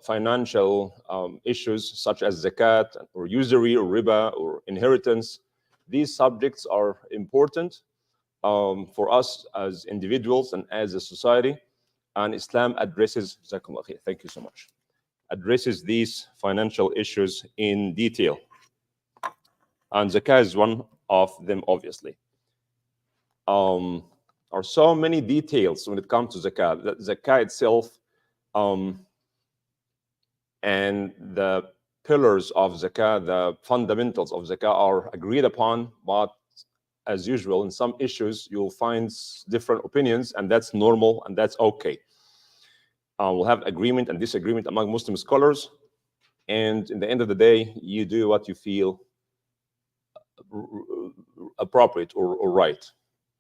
financial issues such as zakat or usury or riba or inheritance. These subjects are important for us as individuals and as a society, and Islam addresses, thank you so much, addresses these financial issues in detail. And zakah is one of them, obviously. Are so many details when it comes to zakah. The zakah itself and the pillars of zakah, the fundamentals of zakah are agreed upon, but as usual, in some issues, you'll find different opinions, and that's normal, and that's okay. We'll have agreement and disagreement among Muslim scholars, and in the end of the day, you do what you feel appropriate or right.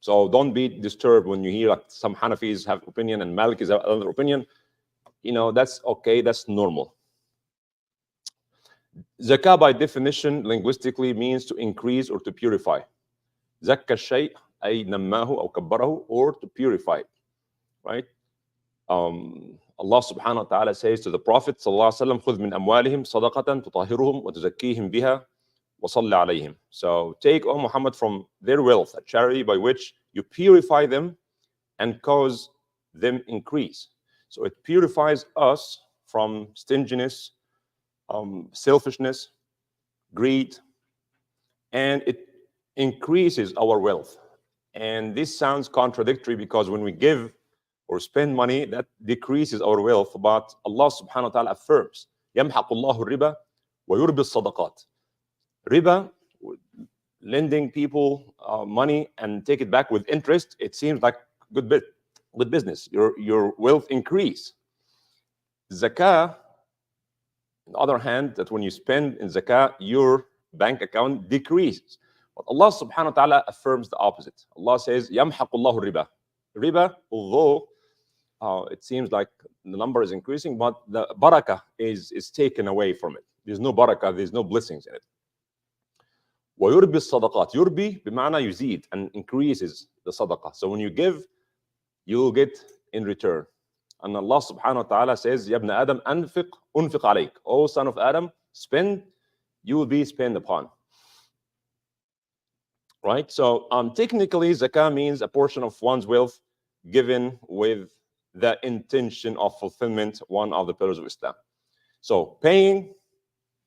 So don't be disturbed when you hear like some Hanafis have opinion and Malikis have another opinion. You know, that's okay, that's normal. Zakah by definition linguistically means to increase or to purify. Zakka shay ay nammahu aw kabbarahu, or to purify, right? Allah subhanahu wa ta'ala says to the Prophet sallallahu alaihi wasallam, خُذْ مِنْ أَمْوَالِهِمْ صَدَقَةً تُطَهِّرُهُم وَتُزَكِّيهِمْ بِهَا وَصَلِّ عَلَيْهِمْ. So take, O Muhammad, from their wealth, a charity by which you purify them and cause them increase. So it purifies us from stinginess, selfishness, greed, and it increases our wealth. And this sounds contradictory because when we give or spend money, that decreases our wealth. But Allah subhanahu wa ta'ala affirms, يَمْحَقُ اللَّهُ الرِّبَى وَيُرْبِي الصَّدَقَاتِ. Riba, lending people money and take it back with interest, it seems like good business. Your wealth increase. Zakah, on the other hand, that when you spend in zakah, your bank account decreases. But Allah subhanahu wa ta'ala affirms the opposite. Allah says, يَمْحَقُ اللَّهُ الرِّبَى. Riba, although it seems like the number is increasing, but the barakah is taken away from it. There's no barakah, there's no blessings in it. وَيُرْبِي الصَّدَقَاتِ. Yurbi بمعنى يزيد and increases the sadaqah. So when you give, you will get in return. And Allah subhanahu wa ta'ala says, يَا ابْنَ آدَمْ أَنْفِقْ أُنْفِقْ عَلَيْكَ. O son of Adam, spend, you will be spent upon. Right? So technically, zakah means a portion of one's wealth given with the intention of fulfillment, one of the pillars of Islam. So paying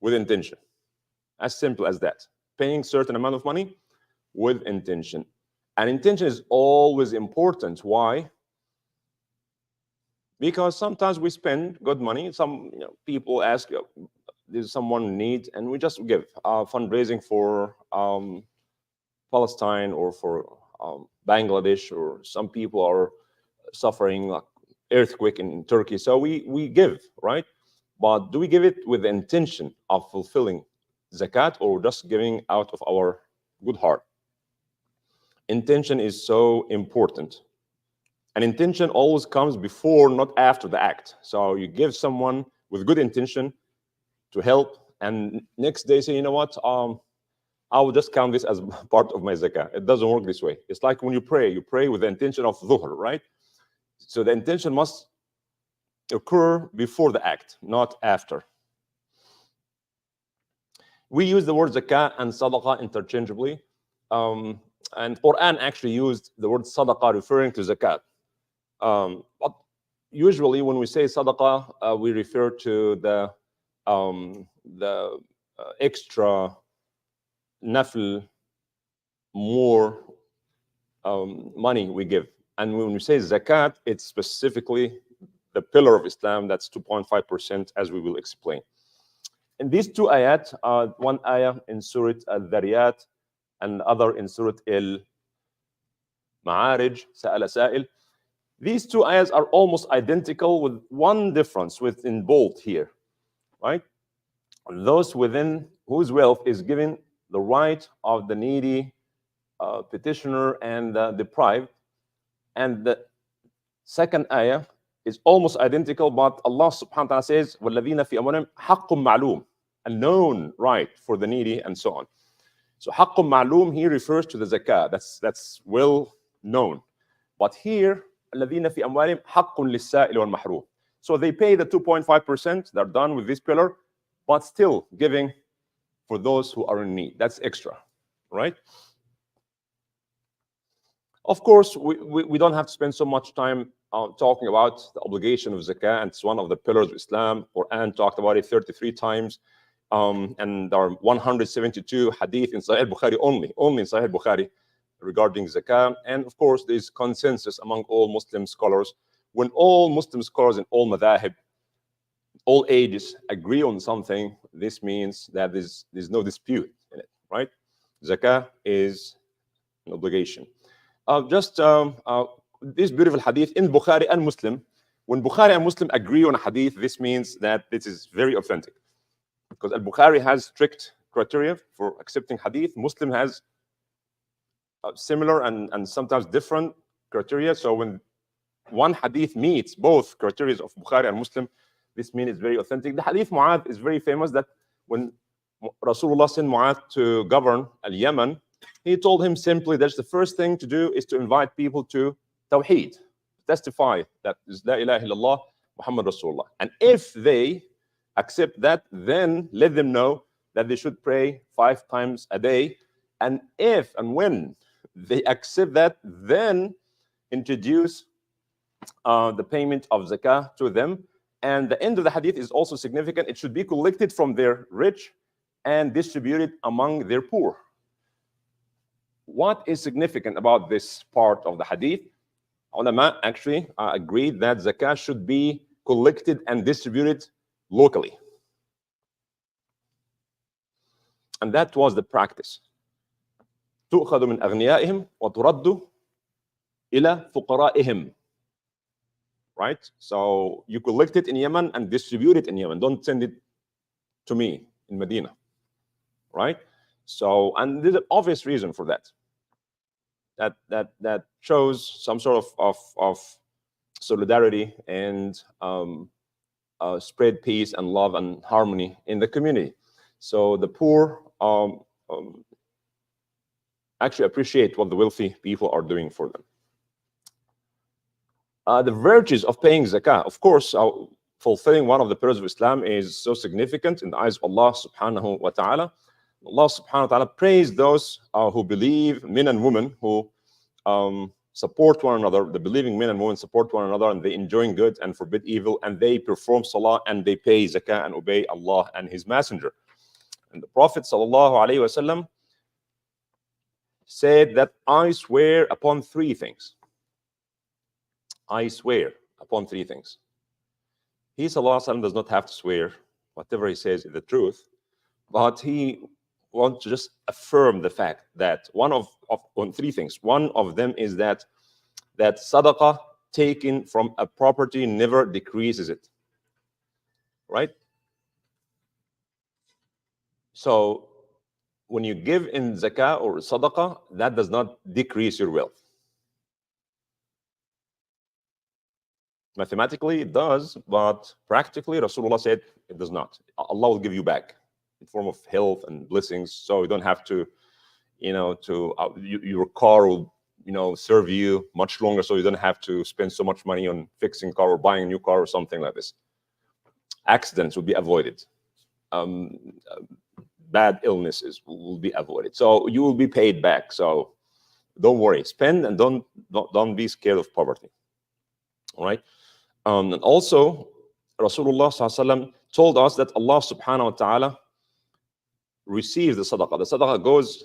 with intention. As simple as that. Paying certain amount of money with intention. And intention is always important. Why? Because sometimes we spend good money. Some people ask, there's someone in need, and we just give fundraising for Palestine or for Bangladesh, or some people are suffering like earthquake in Turkey. So we give, right? But do we give it with the intention of fulfilling zakat, or just giving out of our good heart? Intention is so important. And intention always comes before, not after the act. So you give someone with good intention to help, and next day say, you know what, I will just count this as part of my zakah. It doesn't work this way. It's like when you pray with the intention of dhuhr, right? So the intention must occur before the act, not after. We use the word zakah and sadaqah interchangeably. And Quran actually used the word sadaqah referring to zakat. But usually when we say sadaqah, we refer to the extra nafl, more money we give. And when we say zakat, it's specifically the pillar of Islam, that's 2.5%, as we will explain. In these two ayat, one ayah in Surah Al-Dhariyat and the other in Surah Al-Ma'arij, Sa'ala Sa'il, these two ayahs are almost identical with one difference within bold here, right? Those within whose wealth is given the right of the needy, petitioner, and the deprived. And the second ayah is almost identical, but Allah subhanahu wa ta'ala says, وَالَّذِينَ فِي أَمْوَالِهِمْ حَقٌّ مَعْلُومٌ, a known right for the needy, and so on. So حَقٌّ مَعْلُوم here refers to the zakah. That's well known. But here, الَّذِينَ فِي أَمْوَالِهِمْ حَقٌّ لِلسَّائِلِ وَالْمَحْرُومِ. So they pay the 2.5%, they're done with this pillar, but still giving for those who are in need. That's extra, right? Of course, we don't have to spend so much time talking about the obligation of zakah, and it's one of the pillars of Islam. Quran talked about it 33 times, and there are 172 hadith in Sahih Bukhari only in Sahih Bukhari regarding zakah. And of course, there's consensus among all Muslim scholars. When all Muslim scholars in all madhahib, all ages agree on something, this means that there's no dispute in it, right? Zakah is an obligation. This beautiful hadith in Bukhari and Muslim. When Bukhari and Muslim agree on a hadith, this means that this is very authentic. Because Al-Bukhari has strict criteria for accepting hadith. Muslim has similar and sometimes different criteria. So when one hadith meets both criteria of Bukhari and Muslim, this means it's very authentic. The hadith Mu'adh is very famous, that when Rasulullah sent Mu'adh to govern Al-Yemen, he told him simply that the first thing to do is to invite people to Tawheed, testify that is La ilaha illallah, Muhammad Rasulullah. And if they accept that, then let them know that they should pray 5 times a day. And if and when they accept that, then introduce the payment of zakah to them. And the end of the hadith is also significant. It should be collected from their rich and distributed among their poor. What is significant about this part of the hadith? Ulama actually agreed that zakah should be collected and distributed locally. And that was the practice. تؤخذ من أغنيائهم وترد إلى فقرائهم. Right? So you collect it in Yemen and distribute it in Yemen. Don't send it to me in Medina. Right? So, and there's an obvious reason for that. That shows some sort of solidarity and spread peace and love and harmony in the community. So the poor actually appreciate what the wealthy people are doing for them. The virtues of paying zakah, of course, fulfilling one of the pillars of Islam is so significant in the eyes of Allah subhanahu wa ta'ala. Allah subhanahu wa ta'ala praised those who believe, men and women who support one another. The believing men and women support one another, and they enjoin good and forbid evil, and they perform salah and they pay zakah and obey Allah and His Messenger. And the Prophet sallallahu alaihi wasallam said that I swear upon 3 things. I swear upon 3 things. He sallallahu alaihi wasallam does not have to swear. Whatever he says is the truth, but he wants to just affirm the fact that on 3 things. One of them is that sadaqah taken from a property never decreases it. Right? So when you give in zakah or sadaqah, that does not decrease your wealth. Mathematically, it does, but practically, Rasulullah said it does not. Allah will give you back in form of health and blessings, so you don't have to, your car will, serve you much longer, so you don't have to spend so much money on fixing car or buying a new car or something like this. Accidents will be avoided. Bad illnesses will be avoided. So you will be paid back. So don't worry. Spend and don't be scared of poverty. All right. And also, Rasulullah ﷺ told us that Allah subhanahu wa ta'ala receives the sadaqah. The sadaqah goes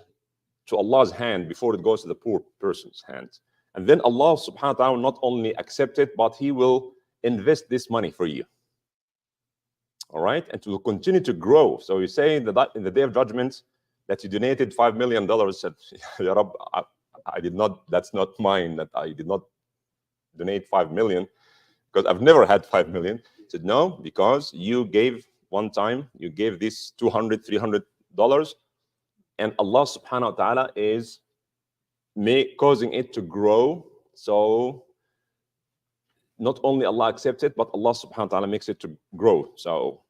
to Allah's hand before it goes to the poor person's hand. And then Allah subhanahu wa ta'ala will not only accept it, but He will invest this money for you. All right, and it will continue to grow. So you say that in the day of judgment that you donated $5 million, said, Ya Rab, I did not, that's not mine, that I did not donate 5 million, because I've never had 5 million. He said, no, because you gave one time, you gave this $200, $300, and Allah subhanahu wa ta'ala is causing it to grow. So not only Allah accepts it, but Allah subhanahu wa ta'ala makes it to grow. So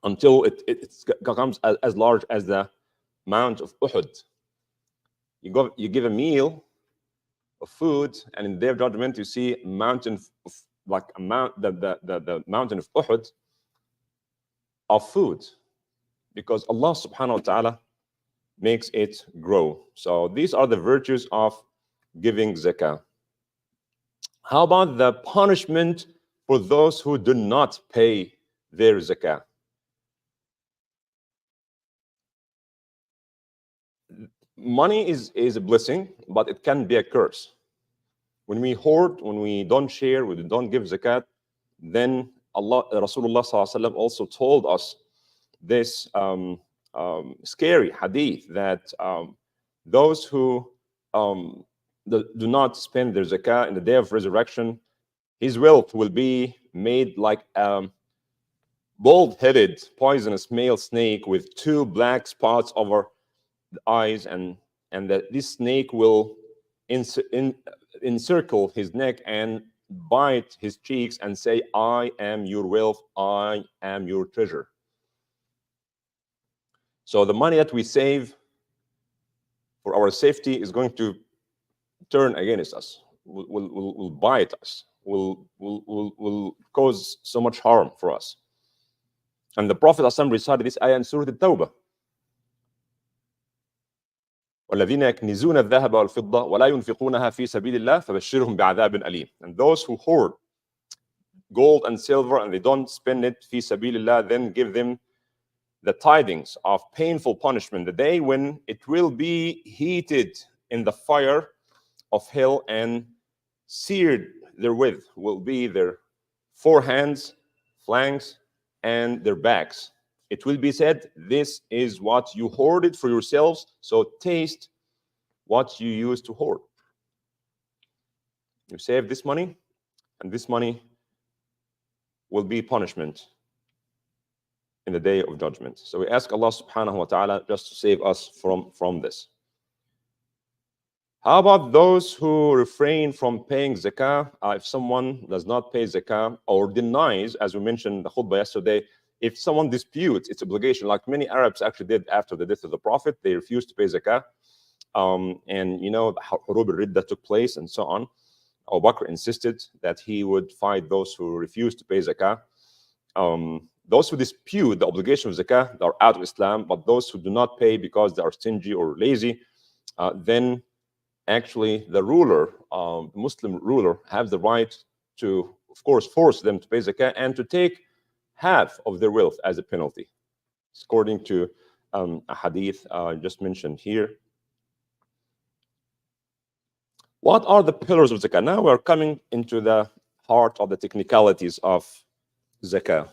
until it becomes as large as the Mount of Uhud. You give a meal of food, and in the day of judgment, you see a mountain of like the mountain of Uhud of food, because Allah subhanahu wa ta'ala makes it grow. So these are the virtues of giving zakah. How about the punishment for those who do not pay their zakah? Money is a blessing, but it can be a curse. When we hoard, when we don't share, when we don't give zakat, then Rasulullah Sallallahu Alaihi Wasallam also told us this scary hadith that those who do not spend their zakah in the day of resurrection, his wealth will be made like a bald-headed, poisonous male snake with two black spots over the eyes, and that this snake will encircle his neck and bite his cheeks and say, "I am your wealth, I am your treasure." So the money that we save for our safety is going to turn against us, will bite us, will cause so much harm for us. And the Prophet ﷺ recited this ayah in Surah At-Tawbah. والذين يكنزون الذهب والفضة ولا ينفقونها في سبيل الله فبشرهم بعذاب أليم. And those who hoard gold and silver and they don't spend it في سبيل الله, then give them the tidings of painful punishment, the day when it will be heated in the fire of hell, and seared therewith will be their forehands, flanks, and their backs. It will be said, "This is what you hoarded for yourselves, so taste what you used to hoard." You save this money, and this money will be punishment in the day of judgment. So we ask Allah subhanahu wa ta'ala just to save us from this. How about those who refrain from paying zakah? If someone does not pay zakah or denies, as we mentioned in the khutbah yesterday, if someone disputes its obligation, like many Arabs actually did after the death of the Prophet, they refused to pay zakah. And you know, Hurub al-Ridda took place and so on. Abu Bakr insisted that he would fight those who refused to pay zakah. Those who dispute the obligation of zakah are out of Islam, but those who do not pay because they are stingy or lazy, then actually the ruler, Muslim ruler, has the right to, of course, force them to pay zakah and to take half of their wealth as a penalty, according to a hadith just mentioned here. What are the pillars of zakah? Now we're coming into the heart of the technicalities of zakah.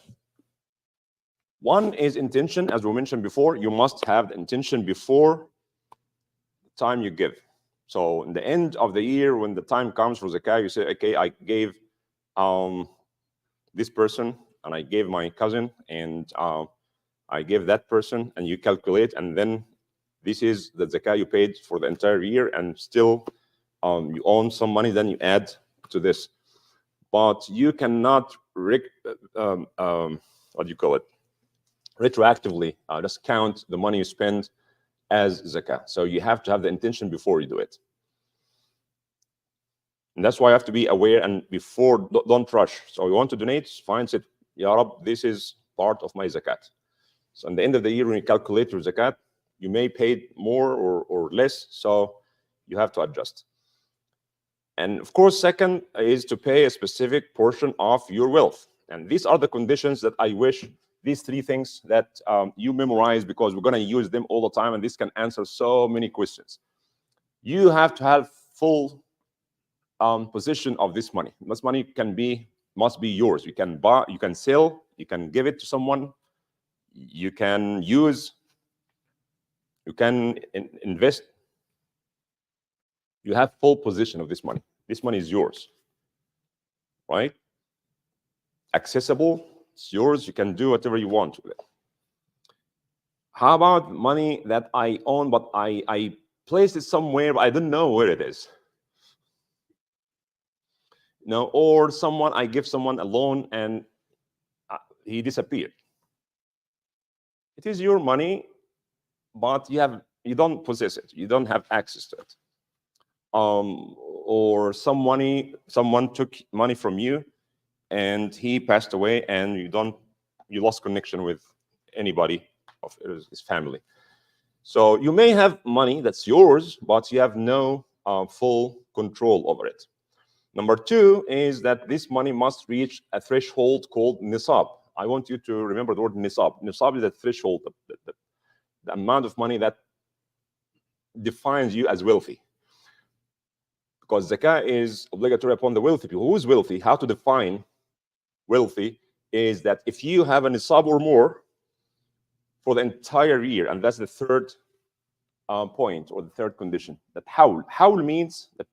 One is intention. As we mentioned before, you must have the intention before the time you give. So in the end of the year, when the time comes for zakah, you say, okay, I gave this person, and I gave my cousin, and I gave that person, and you calculate, and then this is the zakah you paid for the entire year, and still you own some money, then you add to this. But you cannot, what do you call it? Retroactively just count the money you spend as zakah. So you have to have the intention before you do it. And that's why you have to be aware, and before, don't rush. So you want to donate, find it, Ya Rab, this is part of my zakat. So at the end of the year, when you calculate your zakat, you may pay more or less, so you have to adjust. And of course, second is to pay a specific portion of your wealth. And these are the conditions that I wish, these three things that you memorize, because we're going to use them all the time, and this can answer so many questions. You have to have full possession of this money. This money must be yours. You can buy, you can sell, you can give it to someone, you can use, you can invest. You have full possession of this money. This money is yours, right? Accessible, it's yours. You can do whatever you want with it. How about money that I own, but I placed it somewhere, but I don't know where it is? No, or I give someone a loan and he disappeared. It is your money, but you don't possess it. You don't have access to it. Or someone took money from you, and he passed away, and you lost connection with anybody of his family. So you may have money that's yours, but you have no full control over it. Number two is that this money must reach a threshold called nisab. I want you to remember the word nisab. Nisab is a threshold, the amount of money that defines you as wealthy. Because zakah is obligatory upon the wealthy people. Who is wealthy? How to define wealthy is that if you have a nisab or more for the entire year, and that's the third point or the third condition. That hawl. Hawl means the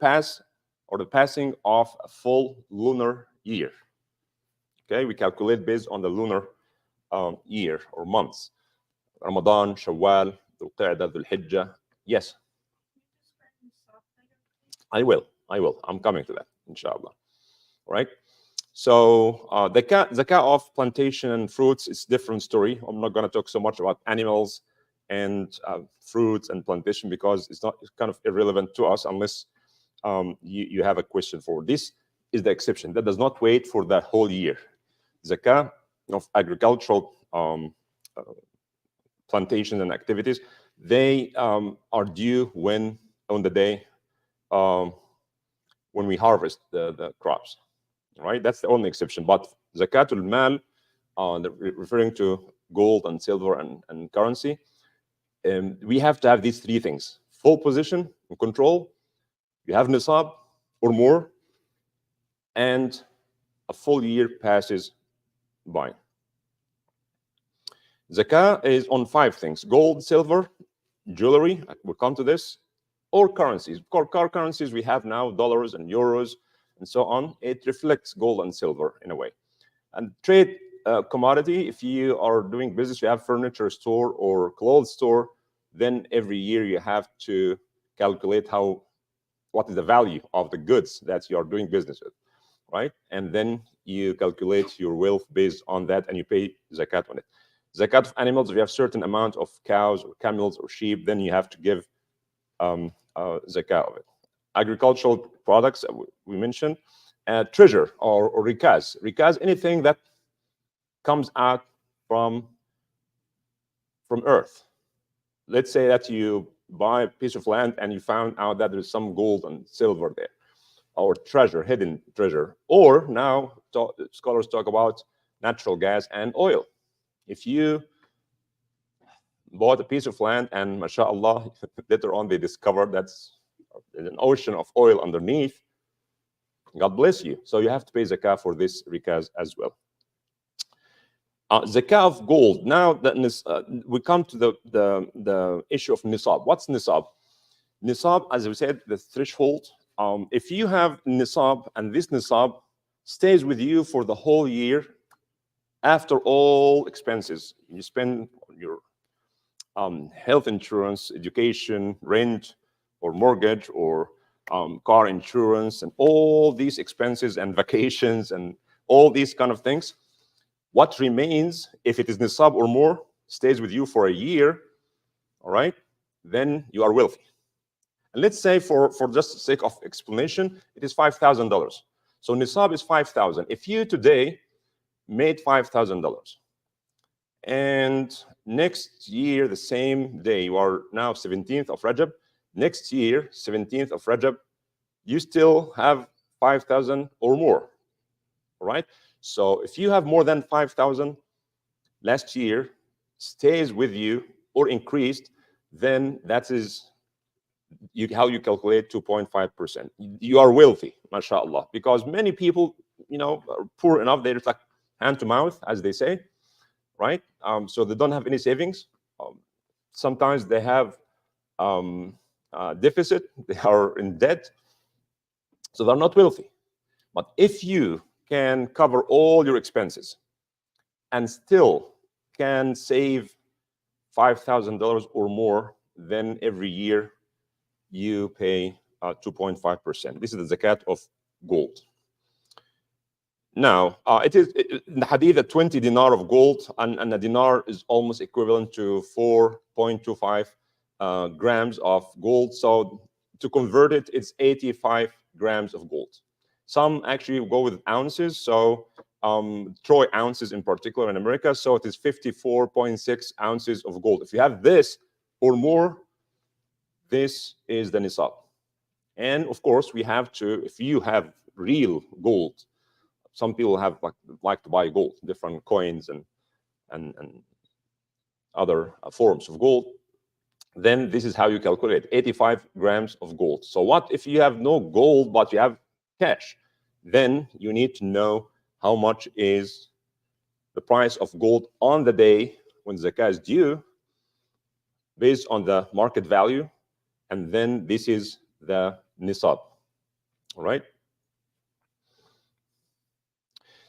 passing of a full lunar year. Okay, we calculate based on the lunar year or months. Ramadan, Shawwal, Dhul Qa'dah, Dhul Hijjah. Yes, I will. I'm coming to that, inshallah. Right? So the zakah of plantation and fruits is different story. I'm not going to talk so much about animals and fruits and plantation because it's kind of irrelevant to us unless you have a question for this. Is the exception that does not wait for the whole year. Zakah of agricultural plantations and activities, they are due on the day when we harvest the crops. Right, that's the only exception. But zakatul mal, referring to gold and silver and currency, we have to have these three things: full position and control, you have nisab or more, and a full year passes by. Zakah is on five things: gold, silver, jewelry, we'll come to this, or currencies. Car currencies we have now, dollars and euros and so on. It reflects gold and silver in a way. And trade commodity, if you are doing business, you have furniture store or clothes store, then every year you have to calculate what is the value of the goods that you are doing business with, right? And then you calculate your wealth based on that, and you pay zakat on it. Zakat of animals, if you have certain amount of cows or camels or sheep, then you have to give zakah of it. Agricultural products we mentioned, treasure or rikaz. Rikaz, anything that comes out from earth. Let's say that you buy a piece of land and you found out that there's some gold and silver there, or treasure, hidden treasure. Or now scholars talk about natural gas and oil. If you bought a piece of land and mashallah, later on they discovered there's an ocean of oil underneath, God bless you. So you have to pay zakah for this rikaz as well. Zakah of gold. Now that we come to the issue of nisab. What's nisab? Nisab, as we said, the threshold. If you have nisab and this nisab stays with you for the whole year, after all expenses you spend on your health insurance, education, rent, or mortgage, or car insurance, and all these expenses and vacations and all these kind of things, what remains, if it is nisab or more, stays with you for a year, all right, then you are wealthy. And let's say for just the sake of explanation, it is $5,000. So nisab is 5,000. If you today made $5,000, and next year, the same day, you are now 17th of Rajab, next year, 17th of Rajab, you still have 5,000 or more, all right? So if you have more than 5,000 last year, stays with you or increased, then that is how you calculate 2.5%. You are wealthy, mashallah, because many people, are poor enough, they're like hand to mouth, as they say, right? So they don't have any savings. Sometimes they have deficit, they are in debt, so they're not wealthy. But if you can cover all your expenses and still can save $5,000 or more, then every year you pay 2.5%. This is the zakat of gold. Now, it is in the hadith, a 20 dinar of gold, and a dinar is almost equivalent to 4.25 grams of gold. So to convert it, it's 85 grams of gold. Some actually go with ounces. So troy ounces in particular in America. So it is 54.6 ounces of gold. If you have this or more, this is the nisab. And of course, we have to, if you have real gold, some people have like to buy gold, different coins and other forms of gold, then this is how you calculate 85 grams of gold. So what if you have no gold but you have cash? Then you need to know how much is the price of gold on the day when zakat is due based on the market value, and then this is the nisab. All right.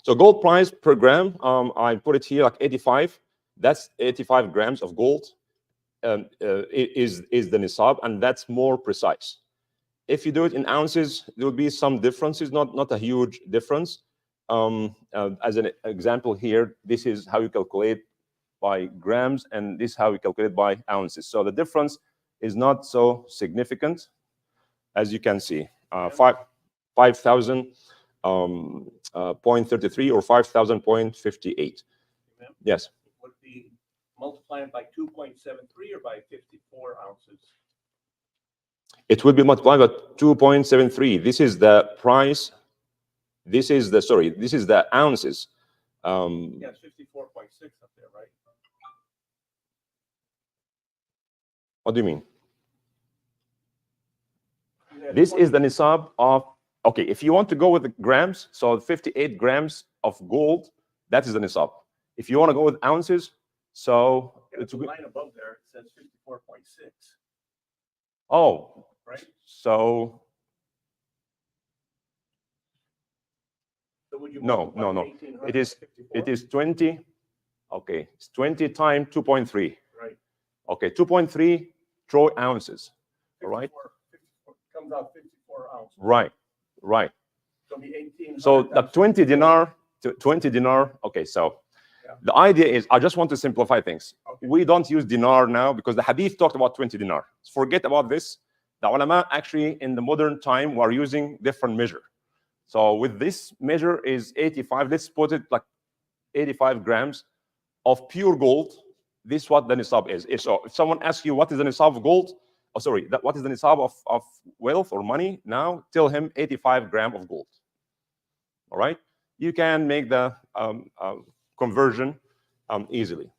So gold price per gram, I put it here like 85. That's 85 grams of gold is the nisab, and that's more precise. If you do it in ounces, there will be some differences, not a huge difference. As an example here, this is how you calculate by grams, and this is how we calculate by ounces. So the difference is not so significant, as you can see. 5,000 0.33 or 5,000.58. Yes. Would be multiplied by 2.73 or by 54 ounces? It will be multiplied by 2.73. This is the price. This is the, sorry, this is the ounces. Yeah, it's 54.6 up there, right? What do you mean? This is the nisab of, okay, if you want to go with the grams, so 58 grams of gold, that is the nisab. If you want to go with ounces, so yeah, it's a line above there, it says 54.6. Oh, right. So would you no. It is 20. Okay, it's 20 times 2.3. Right. Okay, 2.3 troy ounces. 54, all right. 54, comes out 54 ounces. Right. So the 18. So the 20 dinar. Okay, so yeah. The idea is, I just want to simplify things. Okay. We don't use dinar now because the hadith talked about 20 dinar. Forget about this. The ulama actually in the modern time were using different measure. So with this measure is 85. Let's put it like 85 grams of pure gold. This is what the nisab is. So if someone asks you what is the nisab of gold, what is the nisab of wealth or money now, tell him 85 grams of gold. All right? You can make the conversion easily.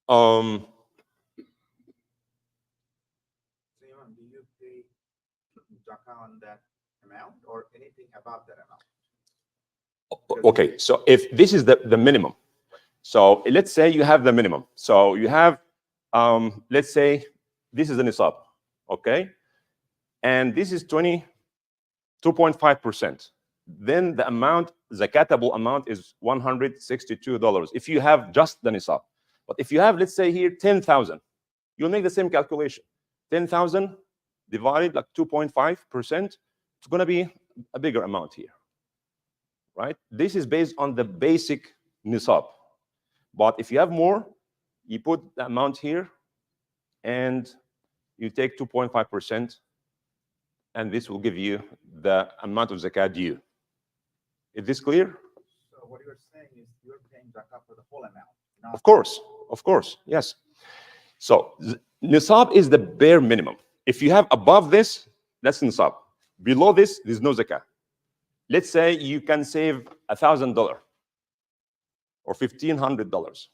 Do you pay zakat on that amount or anything above that amount? Okay, so if this is the minimum, so let's say you have the minimum. So you have, let's say this is the nisab, okay? And this is 22.5%. Then the amount, zakatable amount is $162 if you have just the nisab. But if you have, let's say here, 10,000, you'll make the same calculation. 10,000 divided like 2.5%, it's going to be a bigger amount here, right? This is based on the basic nisab. But if you have more, you put the amount here, and you take 2.5%, and this will give you the amount of zakat due. Is this clear? So what you're saying is you're paying zakat for the whole amount. Of course, yes. So nisab is the bare minimum. If you have above this, that's nisab. Below this, there's no zakat. Let's say you can save $1,000 or $1,500,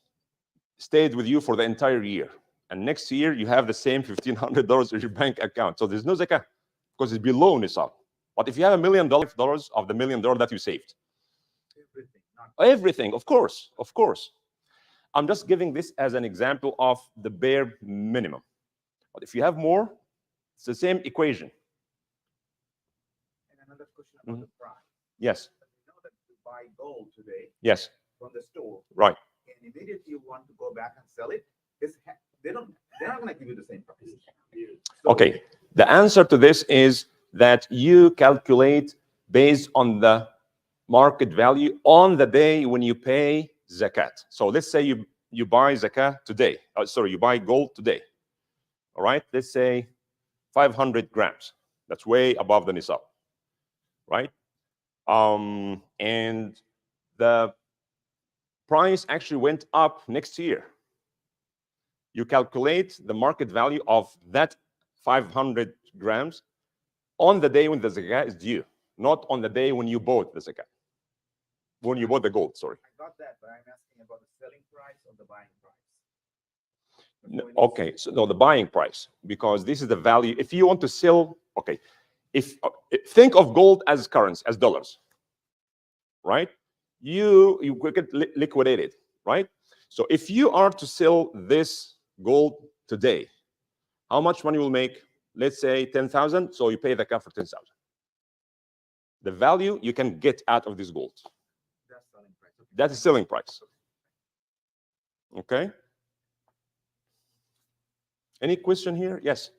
stayed with you for the entire year, and next year you have the same $1,500 in your bank account. So there's no zakat because it's below nisab. But if you have $1 million of the $1 million that you saved, everything, of course. I'm just giving this as an example of the bare minimum. But if you have more, it's the same equation. And another question about the price. Yes. You know that you buy gold today. Yes. From the store. Right. And immediately you want to go back and sell it. They're not going to give you the same price. So, okay. The answer to this is that you calculate based on the market value on the day when you pay zakat. So let's say you buy zakat today. You buy gold today. All right. Let's say 500 grams. That's way above the nisab. Right. And the price actually went up next year. You calculate the market value of that 500 grams on the day when the zakat is due, not on the day when you bought the zakat. When you bought the gold, sorry. I got that, but I'm asking about the selling price or the buying price. No, okay, so no, the buying price, because this is the value. If you want to sell, okay, if think of gold as currency, as dollars, right? You get liquidated, right? So if you are to sell this gold today, how much money will make? Let's say 10,000. So you pay the zakat for 10,000. The value you can get out of this gold. That's selling price. Okay. That's the selling price. Okay. Any question here? Yes.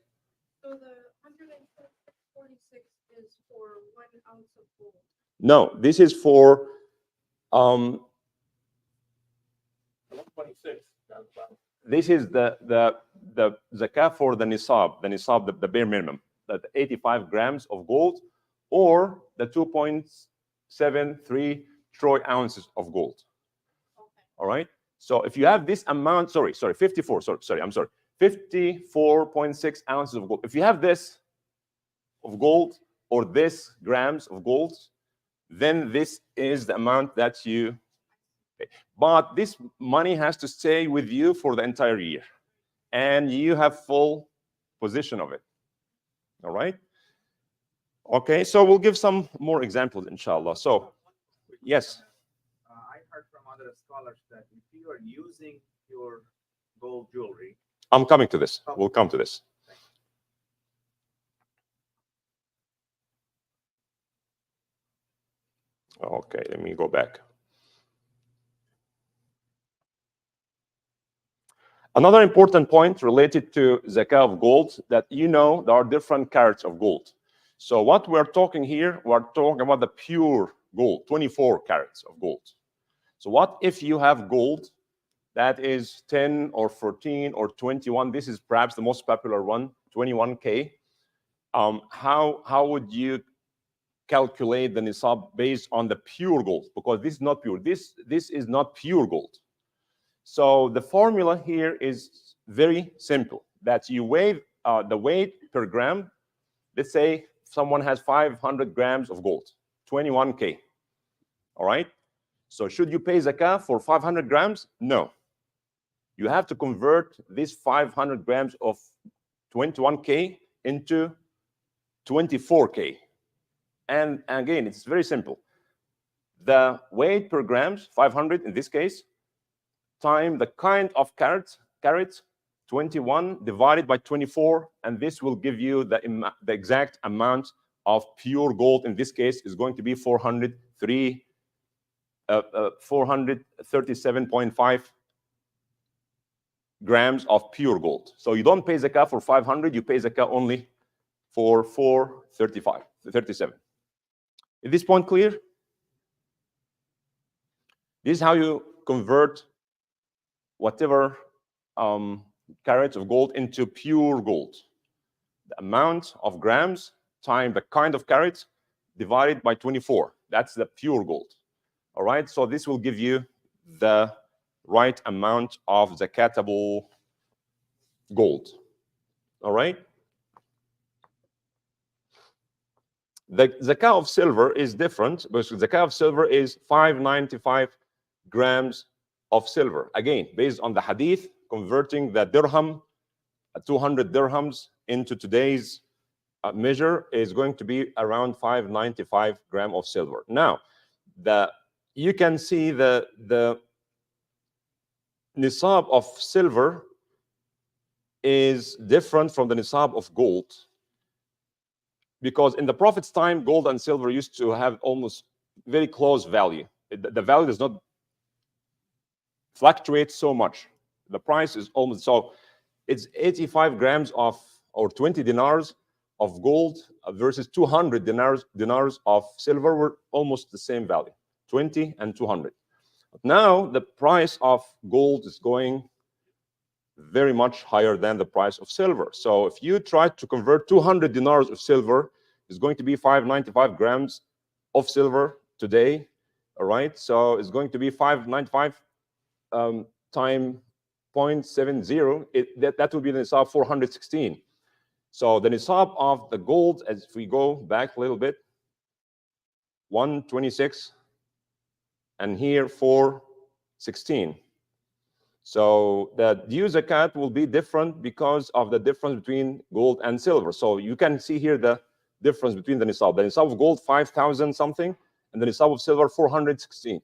So the 146 is for 1 ounce of gold. No, this is for 126. this is the zakat for the nisab, the bare minimum, that 85 grams of gold, or the 2.73 troy ounces of gold. Okay. All right. So if you have this amount, 54. I'm sorry, 54.6 ounces of gold. If you have this of gold or this grams of gold, then this is the amount that you pay. But this money has to stay with you for the entire year, and you have full possession of it. All right. Okay, so we'll give some more examples, inshallah. So, yes. I heard from other scholars that if you are using your gold jewelry, I'm coming to this. We'll come to this. Okay, let me go back. Another important point related to zakat of gold, that there are different carats of gold. So what we're talking here, we're talking about the pure gold, 24 carats of gold. So what if you have gold that is 10 or 14 or 21? This is perhaps the most popular one, 21K. How would you calculate the nisab based on the pure gold? Because this is not pure. This is not pure gold. So the formula here is very simple, that you weigh the weight per gram. Let's say someone has 500 grams of gold, 21K. All right. So should you pay zakat for 500 grams? No. You have to convert this 500 grams of 21K into 24K. And again, it's very simple. The weight per grams, 500 in this case, time the kind of carats, 21 divided by 24, and this will give you the exact amount of pure gold. In this case, is going to be 437.5 grams of pure gold. So you don't pay zakat for 500, you pay zakat only for 437. Is this point clear? This is how you convert whatever carats of gold into pure gold. The amount of grams times the kind of carats divided by 24. That's the pure gold. All right, so this will give you the right amount of zakatable gold. All right. The zakat of silver is different, because zakat of silver is 595 grams of silver. Again, based on the hadith, converting the dirham, 200 dirhams into today's measure is going to be around 595 grams of silver. Now, you can see the nisab of silver is different from the nisab of gold, because in the Prophet's time, gold and silver used to have almost very close value. The value does not fluctuate so much. The price is almost, so it's 85 grams of, or 20 dinars of gold versus 200 dinars of silver were almost the same value, 20 and 200. But now the price of gold is going very much higher than the price of silver. So if you try to convert 200 dinars of silver, it's going to be 595 grams of silver today, All right, so it's going to be 595 time 0.70. That would be the nisab 416. So the nisab of the gold, as if we go back a little bit, 126, and here 416. So the due zakat will be different because of the difference between gold and silver. So you can see here the difference between the nisab. The nisab of gold 5,000 something, and the nisab of silver 416.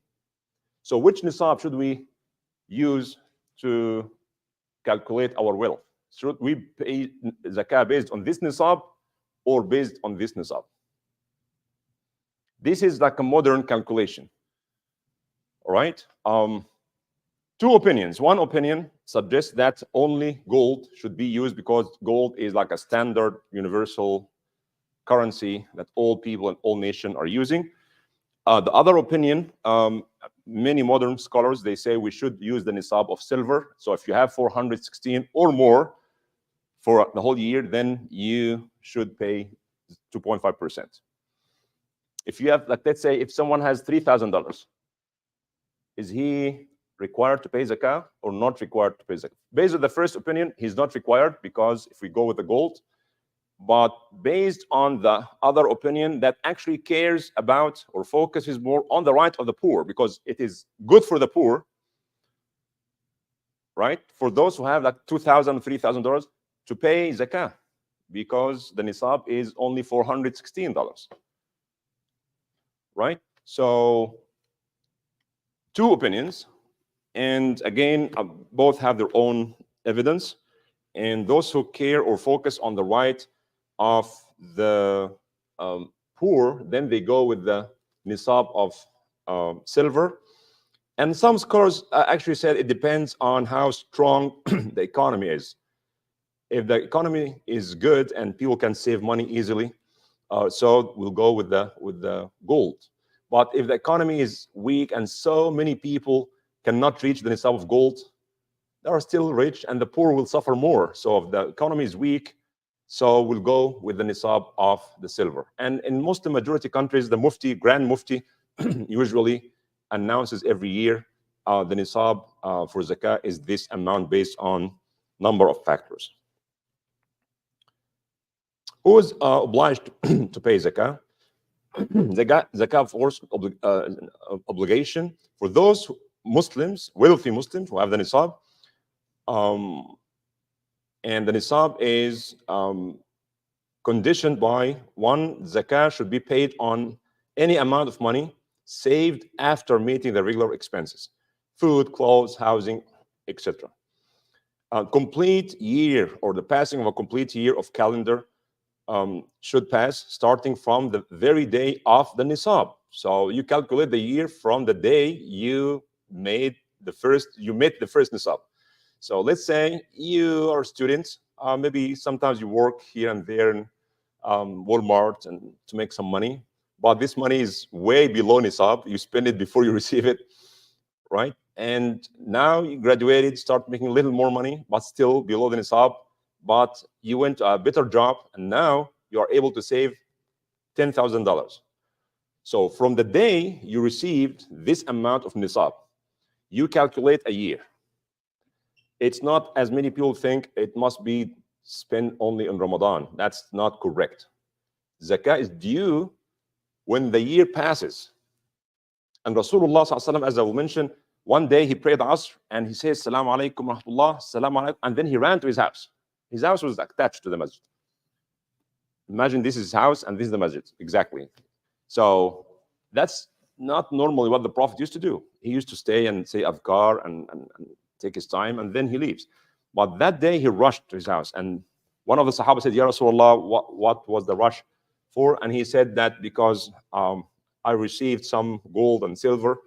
So which nisab should we use to calculate our wealth? Should we pay zakah based on this nisab or based on this nisab? This is like a modern calculation. All right. Two opinions. One opinion suggests that only gold should be used because gold is like a standard universal currency that all people and all nations are using. The other opinion, many modern scholars, they say we should use the nisab of silver. So if you have 416 or more for the whole year, then you should pay 2.5%. If you have, like, let's say, if someone has $3,000, is he required to pay zakah or not required to pay zakah? Based on the first opinion, he's not required because if we go with the gold, but based on the other opinion that actually cares about or focuses more on the right of the poor, because it is good for the poor, right? For those who have like $2,000, $3,000 to pay zakah, because the nisab is only $416, right? So two opinions, and again, both have their own evidence. And those who care or focus on the right of the poor, then they go with the nisab of silver. And some scholars actually said it depends on how strong the economy is. If the economy is good and people can save money easily, so we'll go with the gold. But if the economy is weak and so many people cannot reach the nisab of gold, they are still rich and the poor will suffer more. So if the economy is weak, so we'll go with the nisab of the silver. And in Muslim majority countries, the mufti, grand mufti, usually announces every year the nisab for zakah is this amount based on number of factors. Who is obliged to pay zakah? Zakah, of course, obligation for those Muslims, wealthy Muslims who have the nisab. And the nisab is conditioned by one, zakah should be paid on any amount of money saved after meeting the regular expenses, food, clothes, housing, etc. A complete year, or the passing of a complete year of calendar should pass starting from the very day of the nisab. So you calculate the year from the day you met the first nisab. So let's say you are students, maybe sometimes you work here and there in Walmart and to make some money, but this money is way below nisab. You spend it before you receive it, right? And now you graduated, start making a little more money, but still below the nisab. But you went to a better job, and now you are able to save $10,000. So from the day you received this amount of nisab, you calculate a year. It's not, as many people think, it must be spent only in Ramadan. That's not correct. Zakah is due when the year passes. And Rasulullah ﷺ, as I will mention, one day he prayed Asr and he says, Salaam alaikum rahmatullah, Salaam alaikum, and then he ran to his house. His house was attached to the masjid. Imagine this is his house and this is the masjid, exactly. So that's not normally what the Prophet used to do. He used to stay and say adhkar and take his time, and then he leaves. But that day he rushed to his house, and one of the Sahaba said, Ya Rasulullah, what was the rush for? And he said that because I received some gold and silver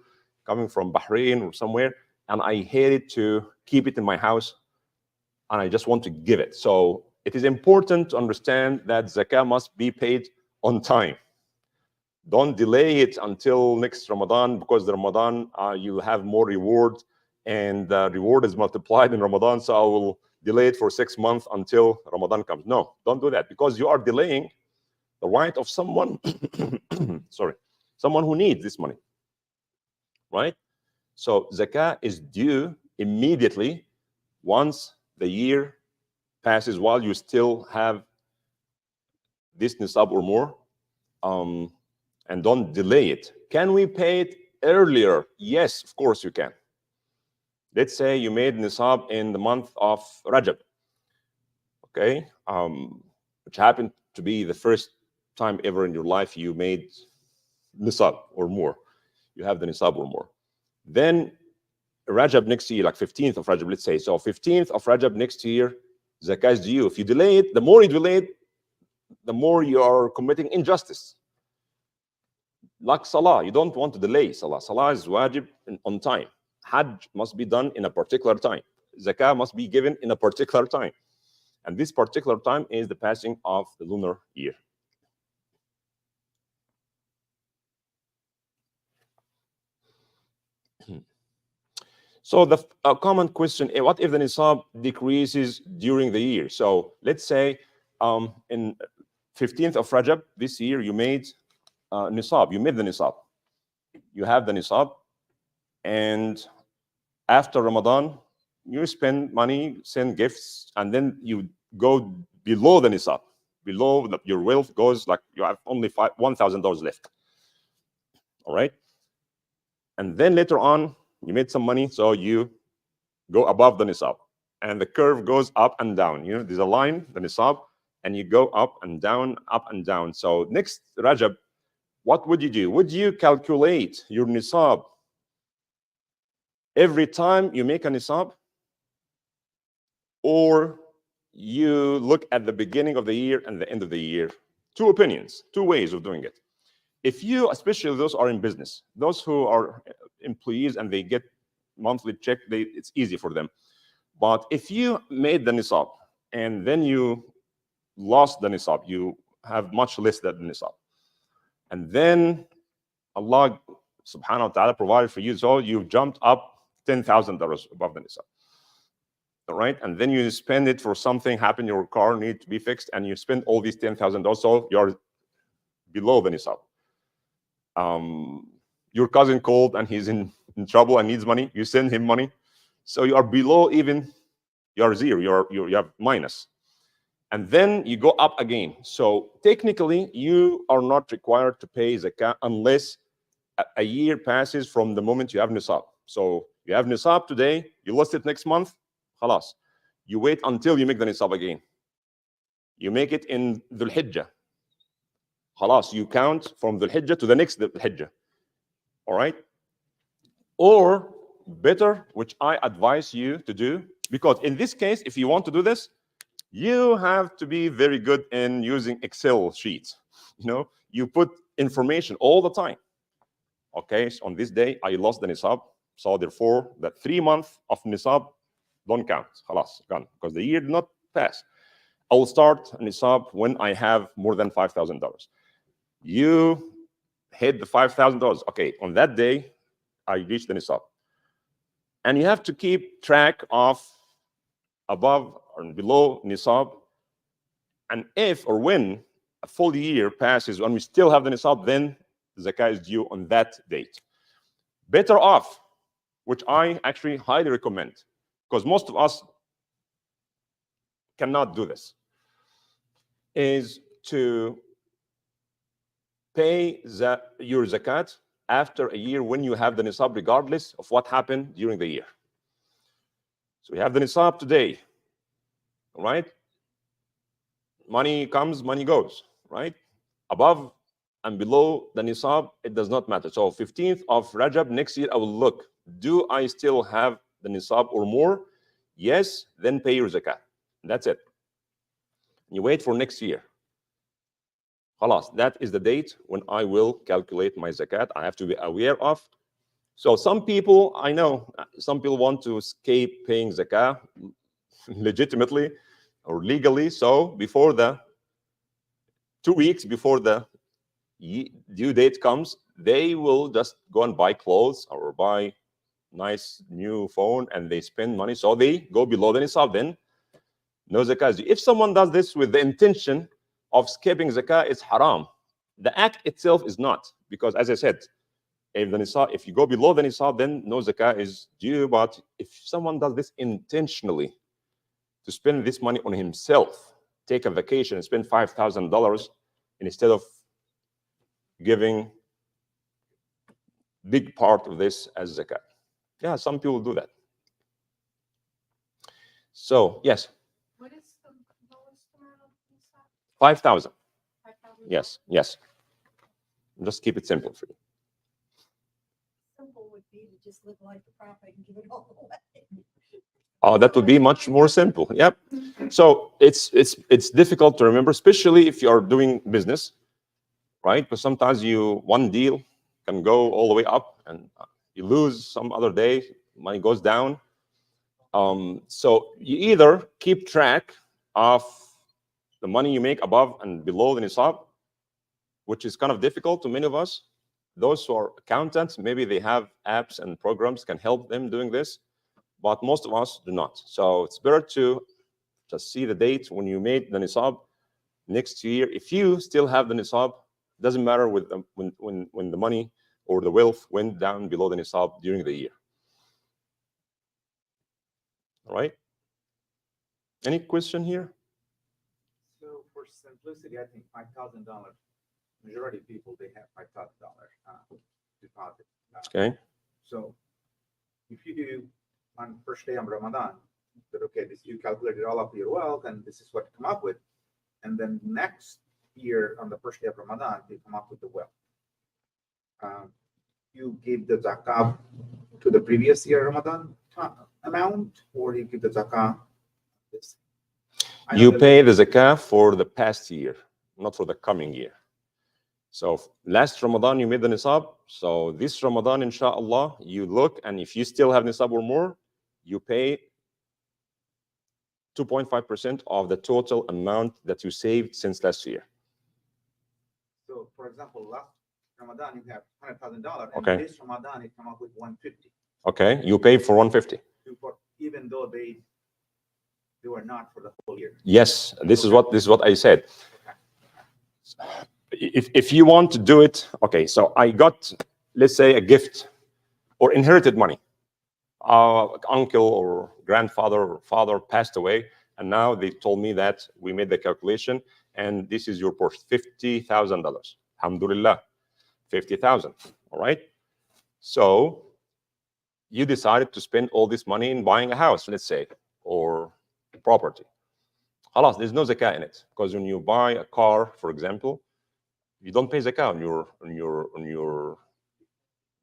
coming from Bahrain or somewhere, and I hated to keep it in my house, and I just want to give it. So it is important to understand that zakah must be paid on time. Don't delay it until next Ramadan, because the Ramadan, you'll have more reward, and the reward is multiplied in Ramadan, so I will delay it for 6 months until Ramadan comes. No, don't do that, because you are delaying the right of someone, sorry, someone who needs this money. right? So zakah is due immediately once the year passes, while you still have this nisab or more, and don't delay it. Can we pay it earlier? Yes, of course you can. Let's say you made nisab in the month of Rajab, okay, which happened to be the first time ever in your life you made nisab or more. You have the nisab or more. Then Rajab next year, like 15th of Rajab, let's say. So 15th of Rajab next year, zakah is due. If you delay it, the more you delay it, the more you are committing injustice. Like Salah, you don't want to delay Salah. Salah is wajib on time. Hajj must be done in a particular time. Zakah must be given in a particular time. And this particular time is the passing of the lunar year. So the common question, what if the nisab decreases during the year? So let's say in 15th of Rajab this year, you made nisab. You made the nisab. You have the nisab. And after Ramadan, you spend money, send gifts, and then you go below the nisab. Below your wealth goes like you have only $1,000 left. All right? And then later on, you made some money, so you go above the nisab. And the curve goes up and down. You know, there's a line, the nisab, and you go up and down, up and down. So next Rajab, what would you do? Would you calculate your nisab every time you make a nisab? Or you look at the beginning of the year and the end of the year? Two opinions, two ways of doing it. If you, especially those who are in business, those who are employees and they get monthly check, it's easy for them. But if you made the nisab and then you lost the nisab, you have much less than the nisab. And then Allah subhanahu wa ta'ala provided for you, so you jumped up $10,000 above the nisab. All right? And then you spend it for something happened, your car needs to be fixed, and you spend all these $10,000, so you're below the nisab. Your cousin called and he's in trouble and needs money. You send him money. So you are below even, you are zero, you have minus. And then you go up again. So technically, you are not required to pay zakah unless a year passes from the moment you have nisab. So you have nisab today, you lost it next month, khalas. You wait until you make the nisab again. You make it in Dhul Hijjah. Khalas, you count from Dhul Hijjah to the next Dhul Hijjah. All right? Or better, which I advise you to do, because in this case, if you want to do this, you have to be very good in using Excel sheets. You know, you put information all the time. Okay, so on this day, I lost the nisab, so therefore, the 3 months of nisab don't count. Khalas, gone, because the year did not pass. I will start nisab when I have more than $5,000. You hit the $5,000. Okay, on that day, I reached the nisab. And you have to keep track of above or below nisab. And if or when a full year passes and we still have the nisab, then the zakah is due on that date. Better off, which I actually highly recommend, because most of us cannot do this, is to pay your zakat after a year when you have the nisab, regardless of what happened during the year. So we have the nisab today, right? Money comes, money goes, right? Above and below the nisab, it does not matter. So 15th of Rajab next year, I will look, do I still have the nisab or more? Yes, then pay your zakat. That's it. You wait for next year. Khalas, that is the date when I will calculate my zakat. I have to be aware of. So some people, I know, some people want to escape paying zakah legitimately or legally. So before the 2 weeks before the due date comes, they will just go and buy clothes or buy nice new phone and they spend money. So they go below the nisab, then no zakah. If someone does this with the intention of skipping zakah, it's haram. The act itself is not, because as I said, if you go below the nisab, then no zakah is due. But if someone does this intentionally to spend this money on himself, take a vacation and spend $5,000 instead of giving big part of this as zakat. Yeah, some people do that. So yes, What is the lowest amount of nisab? 5,000. 5,000? Yes, yes. Just keep it simple for you. Simple would be to just live like the prophet and give it all away. Oh, that would be much more simple. Yep. So it's difficult to remember, especially if you are doing business, right? Because sometimes one deal can go all the way up, and you lose some other day, money goes down. So you either keep track of the money you make above and below the nisab, which is kind of difficult to many of us. Those who are accountants, maybe they have apps and programs can help them doing this, but most of us do not. So it's better to just see the date when you made the nisab next year. If you still have the nisab, doesn't matter with when the money or the wealth went down below the nisab during the year. All right? Any question here? So for simplicity, I think $5,000. Majority of people, they have $5,000 deposit. Okay. So if you do on first day of Ramadan, that okay, this you calculated all of your wealth and this is what you come up with, and then next year on the first day of Ramadan, you come up with the wealth. You give the zakah to the previous year Ramadan amount, or you give the zakah this. You pay the zakah for the past year, not for the coming year. So last Ramadan you made the nisab. So this Ramadan, inshallah, you look, and if you still have nisab or more, you pay 2.5% of the total amount that you saved since last year. So, for example, last Ramadan you have $100,000, and Okay. this Ramadan you come up with 150. Okay, you pay for 150. Even though they were not for the whole year. Yes, this is what I said. If you want to do it, okay. So I got, let's say, a gift or inherited money. Uncle or grandfather or father passed away, and now they told me that we made the calculation, and this is your portion, $50,000. Alhamdulillah, 50,000. All right. So you decided to spend all this money in buying a house, let's say, or property. Halas, there's no zakah in it, because when you buy a car, for example, you don't pay zakah on your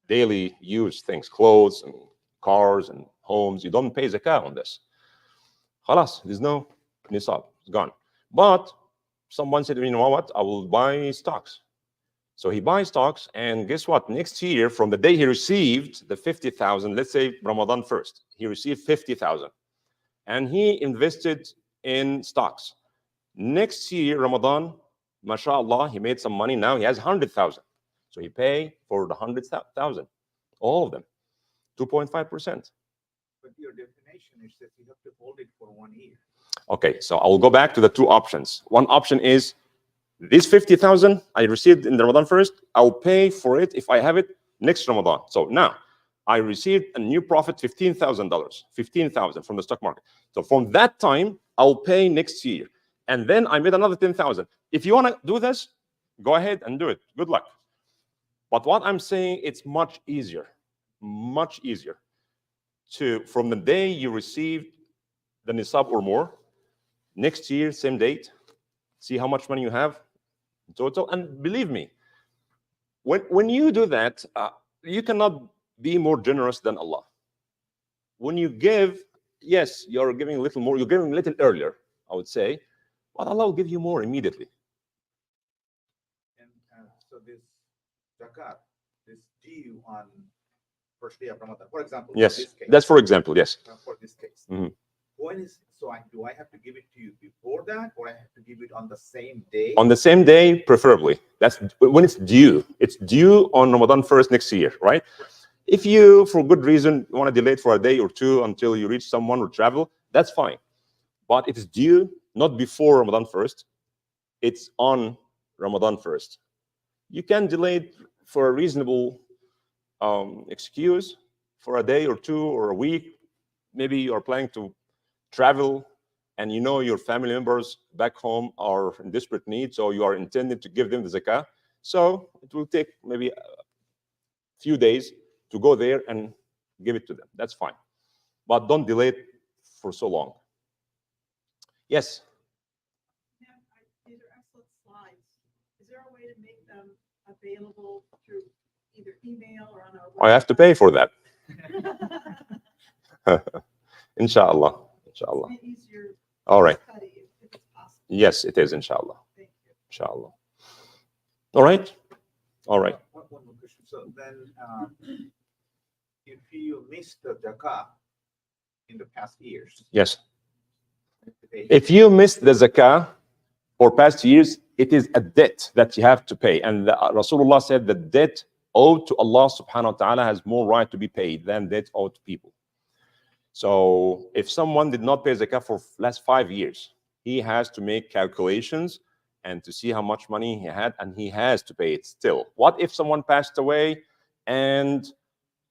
daily use things, clothes and cars and homes. You don't pay zakah on this. Halas, there's no nisab, it's gone. But someone said, you know what, I will buy stocks. So he buys stocks, and guess what? Next year, from the day he received the 50,000, let's say Ramadan first, he received 50,000, and he invested in stocks. Next year, Ramadan, mashallah, he made some money. Now he has 100,000. So he pay for the 100,000, all of them, 2.5%. But your definition is that you have to hold it for 1 year. Okay, so I'll go back to the two options. One option is this 50,000 I received in the Ramadan first, I'll pay for it if I have it next Ramadan. So now I received a new profit, $15,000, 15,000 from the stock market. So from that time, I'll pay next year. And then I made another 10,000. If you want to do this, go ahead and do it. Good luck. But what I'm saying, it's much easier to, from the day you received the nisab or more, next year, same date, see how much money you have in total. And believe me, when you do that, you cannot be more generous than Allah. When you give, yes, you're giving a little more, you're giving a little earlier, I would say, but Allah will give you more immediately. And so this zakat is due on first day of Ramadan, for example. Yes, this case, that's for example, yes. for this case. Mhm. When is do I have to give it to you before that, or I have to give it on the same day? On the same day, preferably. That's when it's due. It's due on Ramadan first next year, right? If you, for good reason, want to delay it for a day or two until you reach someone or travel, that's fine. But it's due not before Ramadan first. It's on Ramadan first. You can delay it for a reasonable excuse for a day or two or a week. Maybe you are planning to travel and you know your family members back home are in desperate need, so you are intending to give them the zakah. So it will take maybe a few days to go there and give it to them. That's fine. But don't delay it for so long. Yes? These are excellent slides. Is there a way to make them available through either email or on our I have to pay for that. website? Inshallah. Inshallah. Make it easier All right. to study if it's possible. Yes, it is, inshallah. Thank you. Inshallah. All right. All right. One more question. So then, if you missed the zakah in the past years, Yes. pay- If you missed the zakah for past years, it is a debt that you have to pay. And Rasulullah said the debt owed to Allah subhanahu wa ta'ala has more right to be paid than debt owed to people. So if someone did not pay zakah for last 5 years, he has to make calculations and to see how much money he had, and he has to pay it still. What if someone passed away and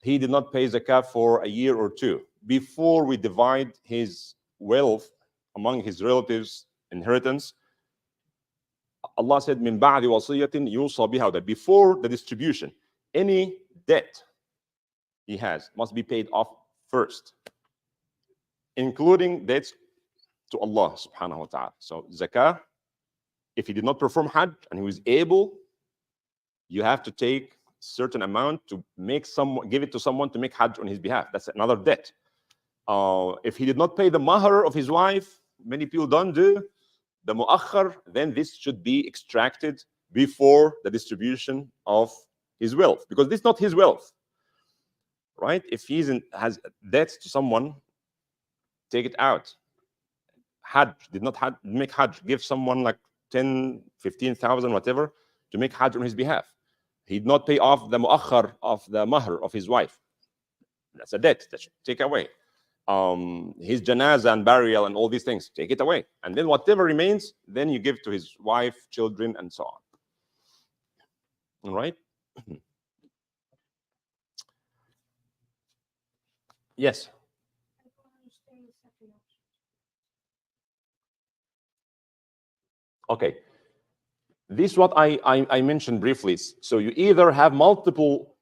he did not pay zakah for a year or two? Before we divide his wealth among his relatives' inheritance, Allah said, "Min ba'di wasiyatin yusa biha," that before the distribution, any debt he has must be paid off first, including debts to Allah subhanahu wa ta'ala. So zakah, if he did not perform Hajj and he was able, you have to take certain amount to make give it to someone to make Hajj on his behalf. That's another debt. If he did not pay the mahar of his wife, many people don't do, the mu'akhar, then this should be extracted before the distribution of his wealth, because this is not his wealth, right? If he has debts to someone, take it out. Hajj, did not make Hajj, give someone like 10, 15,000, whatever, to make Hajj on his behalf. He did not pay off the mu'akhar of the mahar of his wife. That's a debt that should take away. His janazah and burial and all these things, take it away. And then whatever remains, then you give to his wife, children, and so on. All right? Yes. I don't understand the second option. Okay. This is what I mentioned briefly. So you either have multiple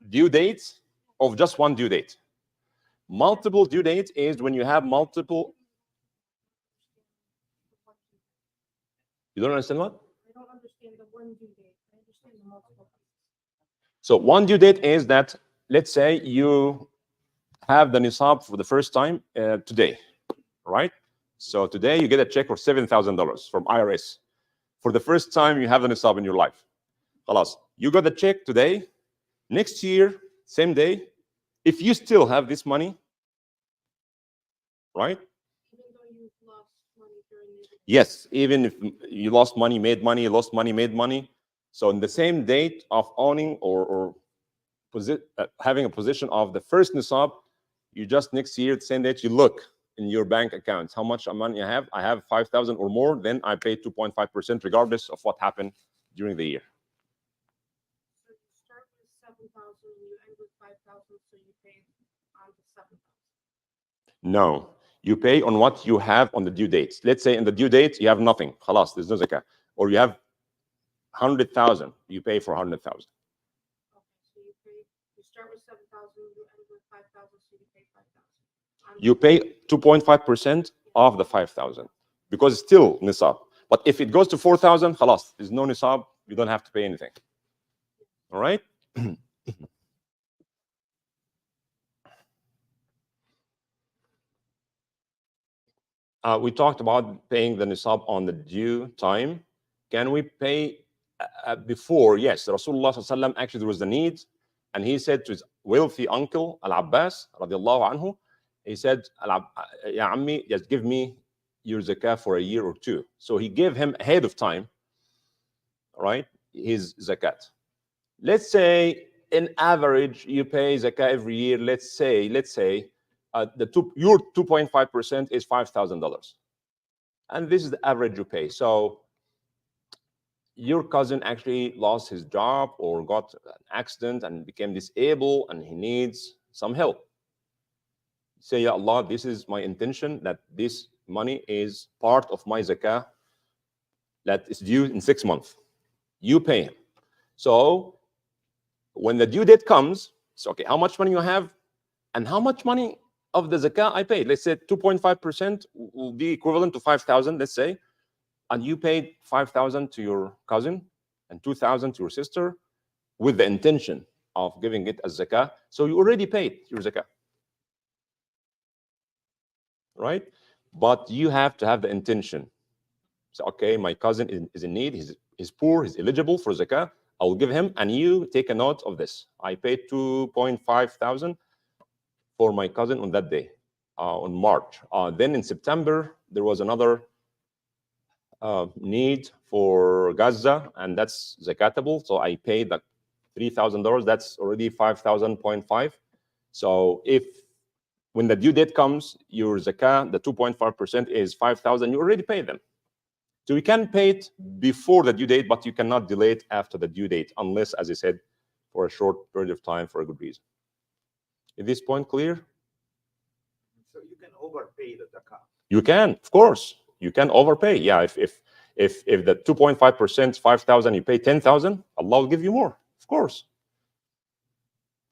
due dates of just one due date. Multiple due dates is when you have multiple. You don't understand what? I don't understand the one due date. I understand the multiple. So one due date is that, let's say you have the nisab for the first time today, right? So today you get a check for $7,000 from IRS. For the first time you have the nisab in your life. Khalas. You got the check today. Next year, same day, if you still have this money, right? Even though you've lost money during the year. Yes, even if you lost money, made money, lost money, made money. So in the same date of owning or having a position of the first nisab, you just next year, the same date, you look in your bank accounts, how much money I have 5,000 or more, then I pay 2.5% regardless of what happened during the year. So you start with 7,000 and you end with 5,000, so you pay on the 7,000. No, you pay on what you have on the due dates. Let's say in the due date, you have nothing. Khalas, there's no zakah. Or you have 100,000, you pay for 100,000. Okay, so you start with 7,000, you end with 5,000, so you pay 5,000. You pay 2.5% of the 5,000 because it's still nisab. But if it goes to 4,000, khalas, there's no nisab, you don't have to pay anything. All right? We talked about paying the nisab on the due time. Can we pay before? Yes, Rasulullah ﷺ, actually there was the need, and he said to his wealthy uncle Al-Abbas radiallahu anhu, he said, Ya Ammi, just give me your zakah for a year or two. So he gave him ahead of time, right, his zakat. Let's say in average you pay zakah every year. Let's say your 2.5% is $5,000, and this is the average you pay. So your cousin actually lost his job or got an accident and became disabled and he needs some help. Say, Ya Allah, this is my intention that this money is part of my zakah that is due in 6 months. You pay him. So when the due date comes, so okay, how much money you have and how much money of the zakah I paid. Let's say 2.5% will be equivalent to 5,000, let's say, and you paid 5,000 to your cousin and 2,000 to your sister with the intention of giving it as zakah. So you already paid your zakah, right? But you have to have the intention. So, okay, my cousin is in need, he's poor, he's eligible for zakah. I will give him, and you take a note of this. I paid 2.5 thousand for my cousin on that day, on March. Then in September, there was another need for Gaza, and that's zakatable. So I paid like $3,000. That's already 5,000.5. So if when the due date comes, your zakah, the 2.5% is 5,000. You already paid them. So you can pay it before the due date, but you cannot delay it after the due date, unless, as I said, for a short period of time for a good reason. Is this point clear? So you can overpay the zakah. You can, of course, you can overpay. Yeah, if the 2.5% is 5,000, you pay 10,000, Allah will give you more, of course.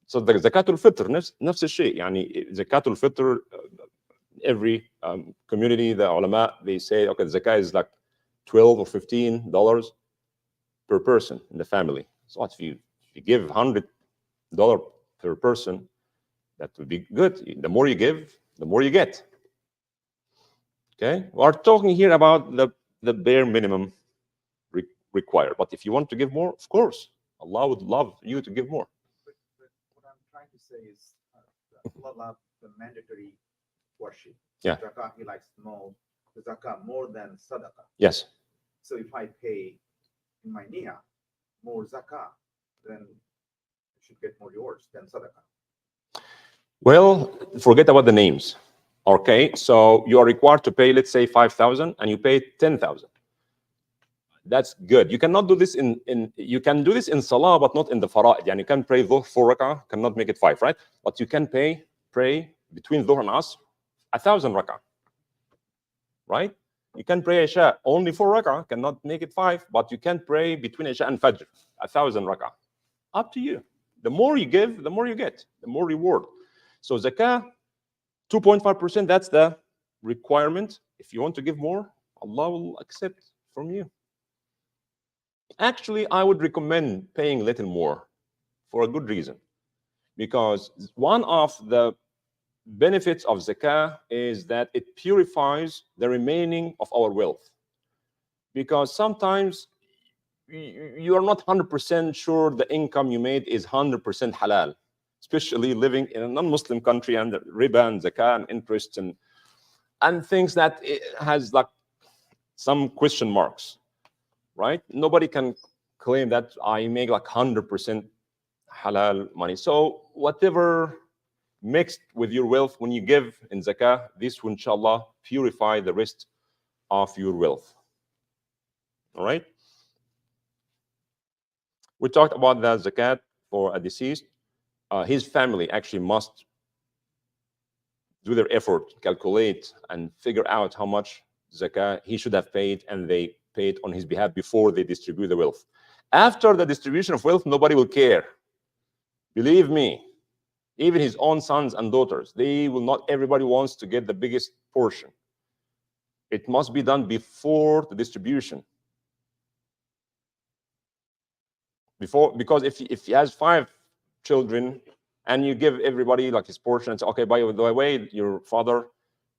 So the zakatul fitr, نفس الشيء. يعني zakatul fitr, every community, the ulama, they say, okay, the zakah is like $12 or $15 per person in the family. So if you give $100 per person, that would be good. The more you give, the more you get. Okay, we're talking here about the bare minimum required. But if you want to give more, of course, Allah would love you to give more. But what I'm trying to say is, Allah loves the mandatory worship. Yeah. Zakah, He likes the zakah more than sadaqah. Yes. So if I pay in my niyyah more zakah, then I should get more rewards than sadaqah. Well, forget about the names. Okay, so you are required to pay, let's say 5,000, and you pay 10,000. That's good. You cannot do this in you can do this in salah, but not in the fara'id. Yani you can pray dhuhr 4 rak'ah, cannot make it 5, right? But you can pray between dhuhr and asr 1,000 rak'ah, right? You can pray isha only 4 rak'ah, cannot make it 5, but you can pray between isha and fajr 1,000 rak'ah. Up to you. The more you give, the more you get, the more reward. So zakah, 2.5%, that's the requirement. If you want to give more, Allah will accept from you. Actually, I would recommend paying a little more for a good reason. Because one of the benefits of zakah is that it purifies the remaining of our wealth. Because sometimes you are not 100% sure the income you made is 100% halal, especially living in a non-Muslim country, and the riba and zakah and interest and things that it has like some question marks, right? Nobody can claim that I make like 100% halal money. So whatever mixed with your wealth when you give in zakah, this will inshallah purify the rest of your wealth. All right? We talked about the zakat for a deceased. His family actually must do their effort, calculate, and figure out how much zakah he should have paid, and they paid on his behalf before they distribute the wealth. After the distribution of wealth, nobody will care. Believe me, even his own sons and daughters, they will not, everybody wants to get the biggest portion. It must be done before the distribution. Because if he has 5 children and you give everybody like his portion and say, okay, by the way, your father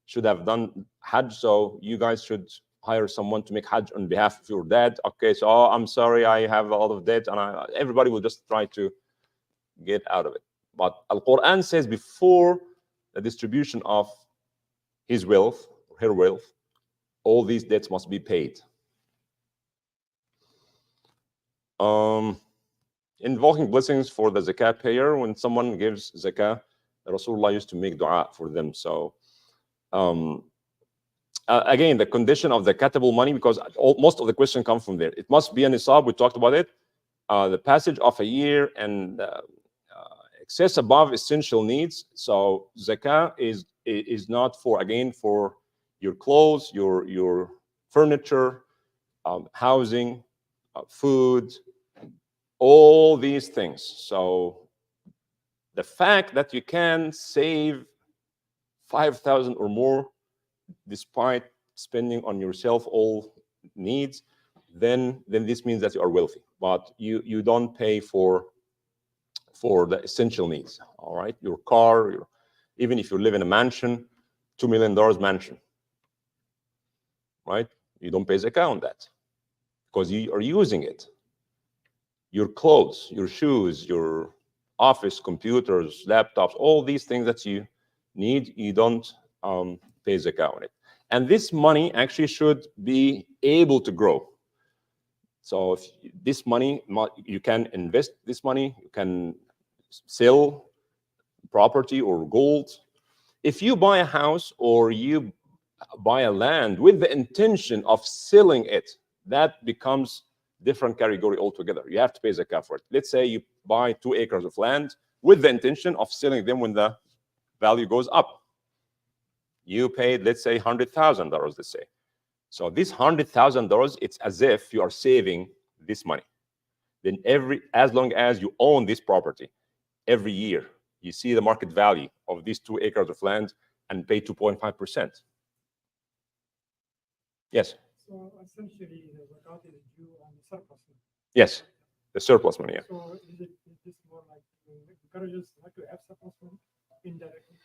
should have done Hajj, so you guys should hire someone to make Hajj on behalf of your dad. Okay, so I'm sorry, I have a lot of debt, and everybody will just try to get out of it. But Al-Quran says before the distribution of his wealth, or her wealth, all these debts must be paid. Invoking blessings for the zakat payer. When someone gives zakah, Rasulullah used to make dua for them. So Again, the condition of the catable money, because most of the question come from there. It must be a nisab. We talked about it. The passage of a year and excess above essential needs. So zakah is not for, again, for your clothes, your furniture, housing, food, all these things. So the fact that you can save 5,000 or more despite spending on yourself all needs, then this means that you are wealthy, but you don't pay for the essential needs. All right, your car, even if you live in a mansion, $2 million mansion, right? You don't pay zakah on that because you are using it. Your clothes, your shoes, your office computers, laptops, all these things that you need, you don't pay zakah on it. And this money actually should be able to grow. So if this money, you can invest this money, you can sell property or gold. If you buy a house or you buy a land with the intention of selling it, that becomes different category altogether. You have to pay zakah for it. Let's say you buy 2 acres of land with the intention of selling them when the value goes up. You paid, let's say, $100,000, let's say. So this $100,000, it's as if you are saving this money. Then as long as you own this property, every year you see the market value of these 2 acres of land and pay 2.5%. Yes. So essentially, the zakat is due on the surplus money. Yes, the surplus money. Yeah. So is this more like encourages not to have surplus money indirectly?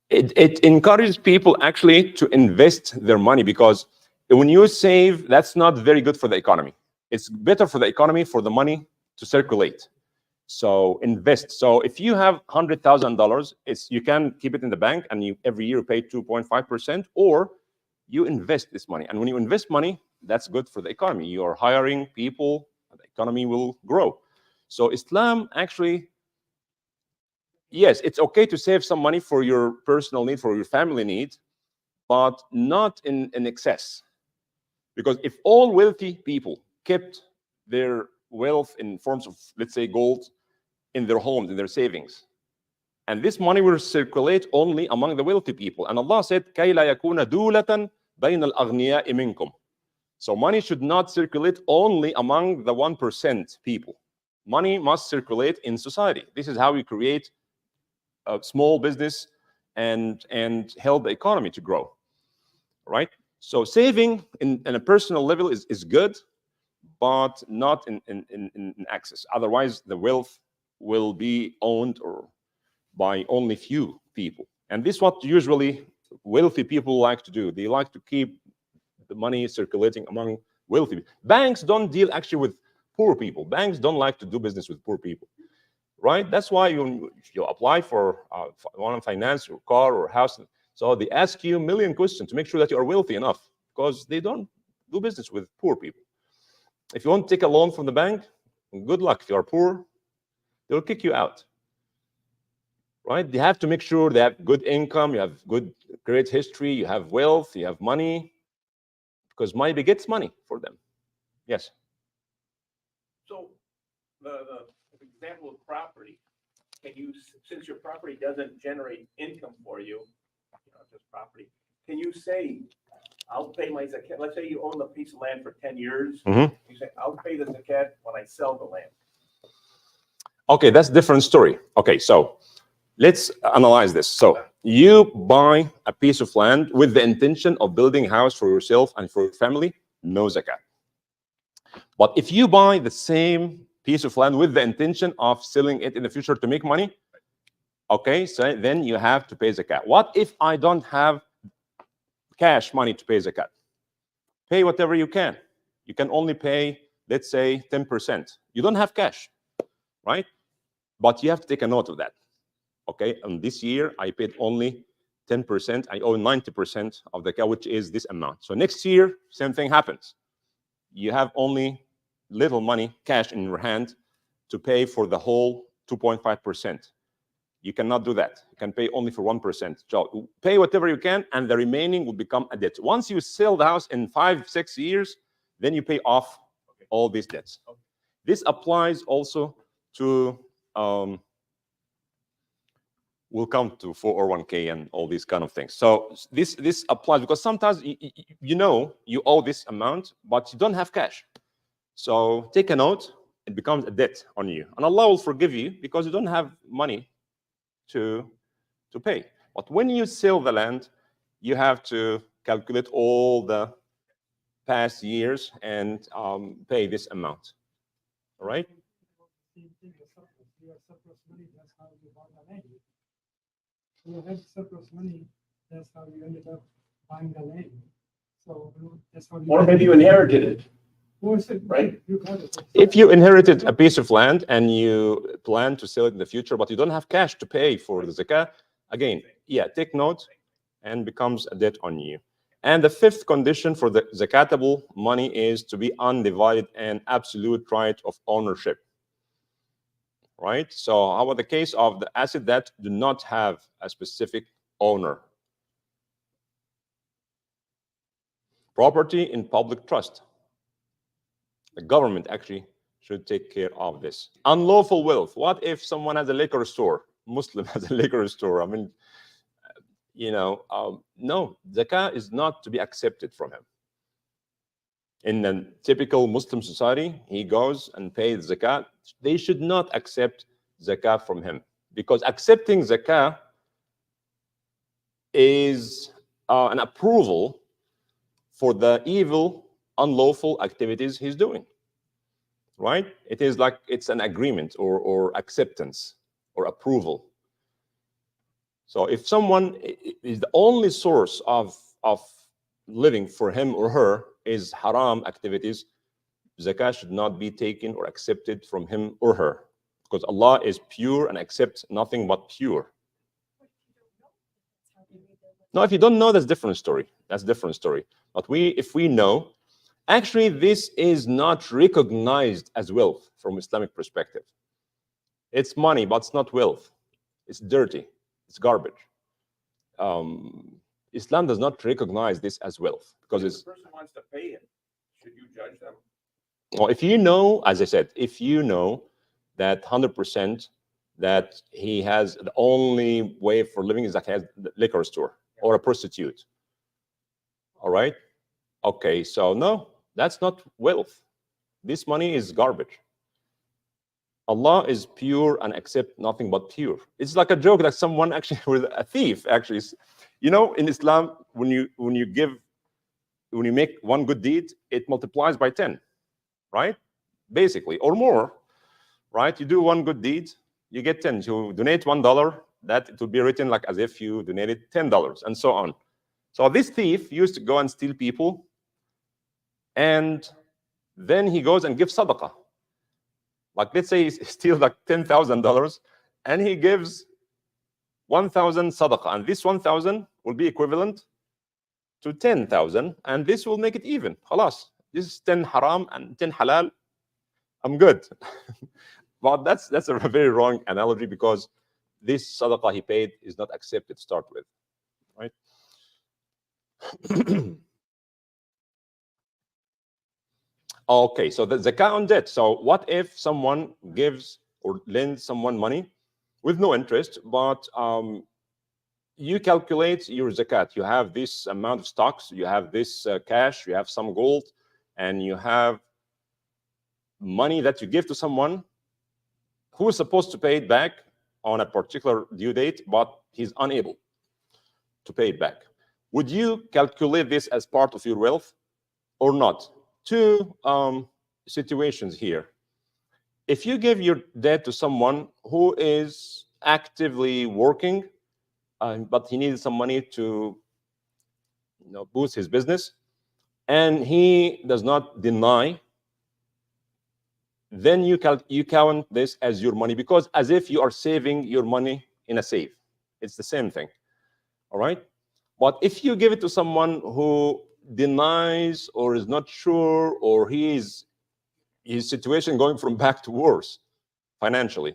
It encourages people actually to invest their money, because when you save, that's not very good for the economy. It's better for the economy for the money to circulate. So invest. So if you have $100,000, you can keep it in the bank and you every year pay 2.5%, or you invest this money. And when you invest money, that's good for the economy. You are hiring people, and the economy will grow. So Islam actually, yes, it's okay to save some money for your personal need, for your family needs, but not in excess. Because if all wealthy people kept their wealth in forms of, let's say, gold in their homes, in their savings, and this money will circulate only among the wealthy people. And Allah said, كَيْ لَا يَكُونَ دُولَةً بَيْنَ الْأَغْنِيَاءِ مِنْكُمْ. So money should not circulate only among the 1% people. Money must circulate in society. This is how we create a small business and help the economy to grow, right? So saving in a personal level is good, but not in access. Otherwise, the wealth will be owned or by only few people. And this is what usually wealthy people like to do. They like to keep the money circulating among wealthy people. Banks don't deal actually with poor people. Banks don't like to do business with poor people, right? That's why if you apply for one finance, your car or house, so they ask you a million questions to make sure that you are wealthy enough, because they don't do business with poor people. If you want to take a loan from the bank, good luck. If you are poor, they'll kick you out, right? They have to make sure they have good income, you have good credit history, you have wealth, you have money, because money begets money for them. Yes. So the example of property, can you, since your property doesn't generate income for you, just property, can you say, I'll pay my zakat? Let's say you own a piece of land for 10 years. Mhm. You say, I'll pay the zakat when I sell the land. Okay, that's a different story. Okay, so let's analyze this. So you buy a piece of land with the intention of building a house for yourself and for your family, no zakat. But if you buy the same piece of land with the intention of selling it in the future to make money, okay, so then you have to pay zakat. What if I don't have cash money to pay zakat? Pay whatever you can. You can only pay, let's say, 10%. You don't have cash, right? But you have to take a note of that. Okay, and this year I paid only 10%. I owe 90% of the zakat, which is this amount. So next year, same thing happens. You have only little money, cash in your hand, to pay for the whole 2.5%. You cannot do that. You can pay only for 1%. So pay whatever you can, and the remaining will become a debt. Once you sell the house in 5-6 years, then you pay off all these debts. This applies also to, we'll come to 401k and all these kind of things. So this applies because sometimes you know you owe this amount, but you don't have cash. So take a note, it becomes a debt on you. And Allah will forgive you because you don't have money to pay. But when you sell the land, you have to calculate all the past years and pay this amount. All right? Same thing as surplus. You have surplus money, that's how you bought the land. You have surplus money, that's how you ended up buying the land. So that's how you. Or maybe you inherited it. Right? You got it. If you inherited a piece of land and you plan to sell it in the future, but you don't have cash to pay for the zakah, again, yeah, take note and becomes a debt on you. And the fifth condition for the zakatable money is to be undivided and absolute right of ownership. Right? So how about the case of the asset that do not have a specific owner? Property in public trust. The government actually should take care of this. Unlawful wealth. What if someone has a liquor store? Muslim has a liquor store. I mean, no, zakah is not to be accepted from him. In a typical Muslim society, he goes and pays zakat. They should not accept zakah from him because accepting zakah is an approval for the evil, unlawful activities he's doing. Right? It is like it's an agreement or acceptance or approval. So if someone is the only source of living for him or her is haram activities, zakah should not be taken or accepted from him or her, because Allah is pure and accepts nothing but pure. No, if you don't know, that's a different story. That's a different story. But if we know, actually, this is not recognized as wealth from Islamic perspective. It's money, but it's not wealth. It's dirty. It's garbage. Islam does not recognize this as wealth because If it's. the person wants to pay it, should you judge them? Well, if you know, as I said, if you know that 100% that he has the only way for living is that he has the liquor store or a prostitute. All right. Okay. So no, that's not wealth. This money is garbage. Allah is pure and accept nothing but pure. It's like a joke that someone actually with a thief actually, in Islam, when you make one good deed, it multiplies by 10, right? Basically, or more, right? You do one good deed, you get 10. You donate $1, that it will be written like as if you donated $10, and so on. So this thief used to go and steal people, and then he goes and gives sadaqah. Like, let's say he steals like $10,000 and he gives 1,000 sadaqah, and this 1,000 will be equivalent to 10,000, and this will make it even. Khalas, this is 10 haram and 10 halal. I'm good. But that's a very wrong analogy because this sadaqah he paid is not accepted to start with, right? Okay, so the zakah on debt. So what if someone gives or lends someone money with no interest, but you calculate your zakat. You have this amount of stocks, you have this cash, you have some gold, and you have money that you give to someone who is supposed to pay it back on a particular due date, but he's unable to pay it back. Would you calculate this as part of your wealth or not? Two situations here. If you give your debt to someone who is actively working, but he needs some money to boost his business, and he does not deny, then you count this as your money, because as if you are saving your money in a safe. It's the same thing. All right? But if you give it to someone who denies or is not sure, or his situation going from bad to worse financially,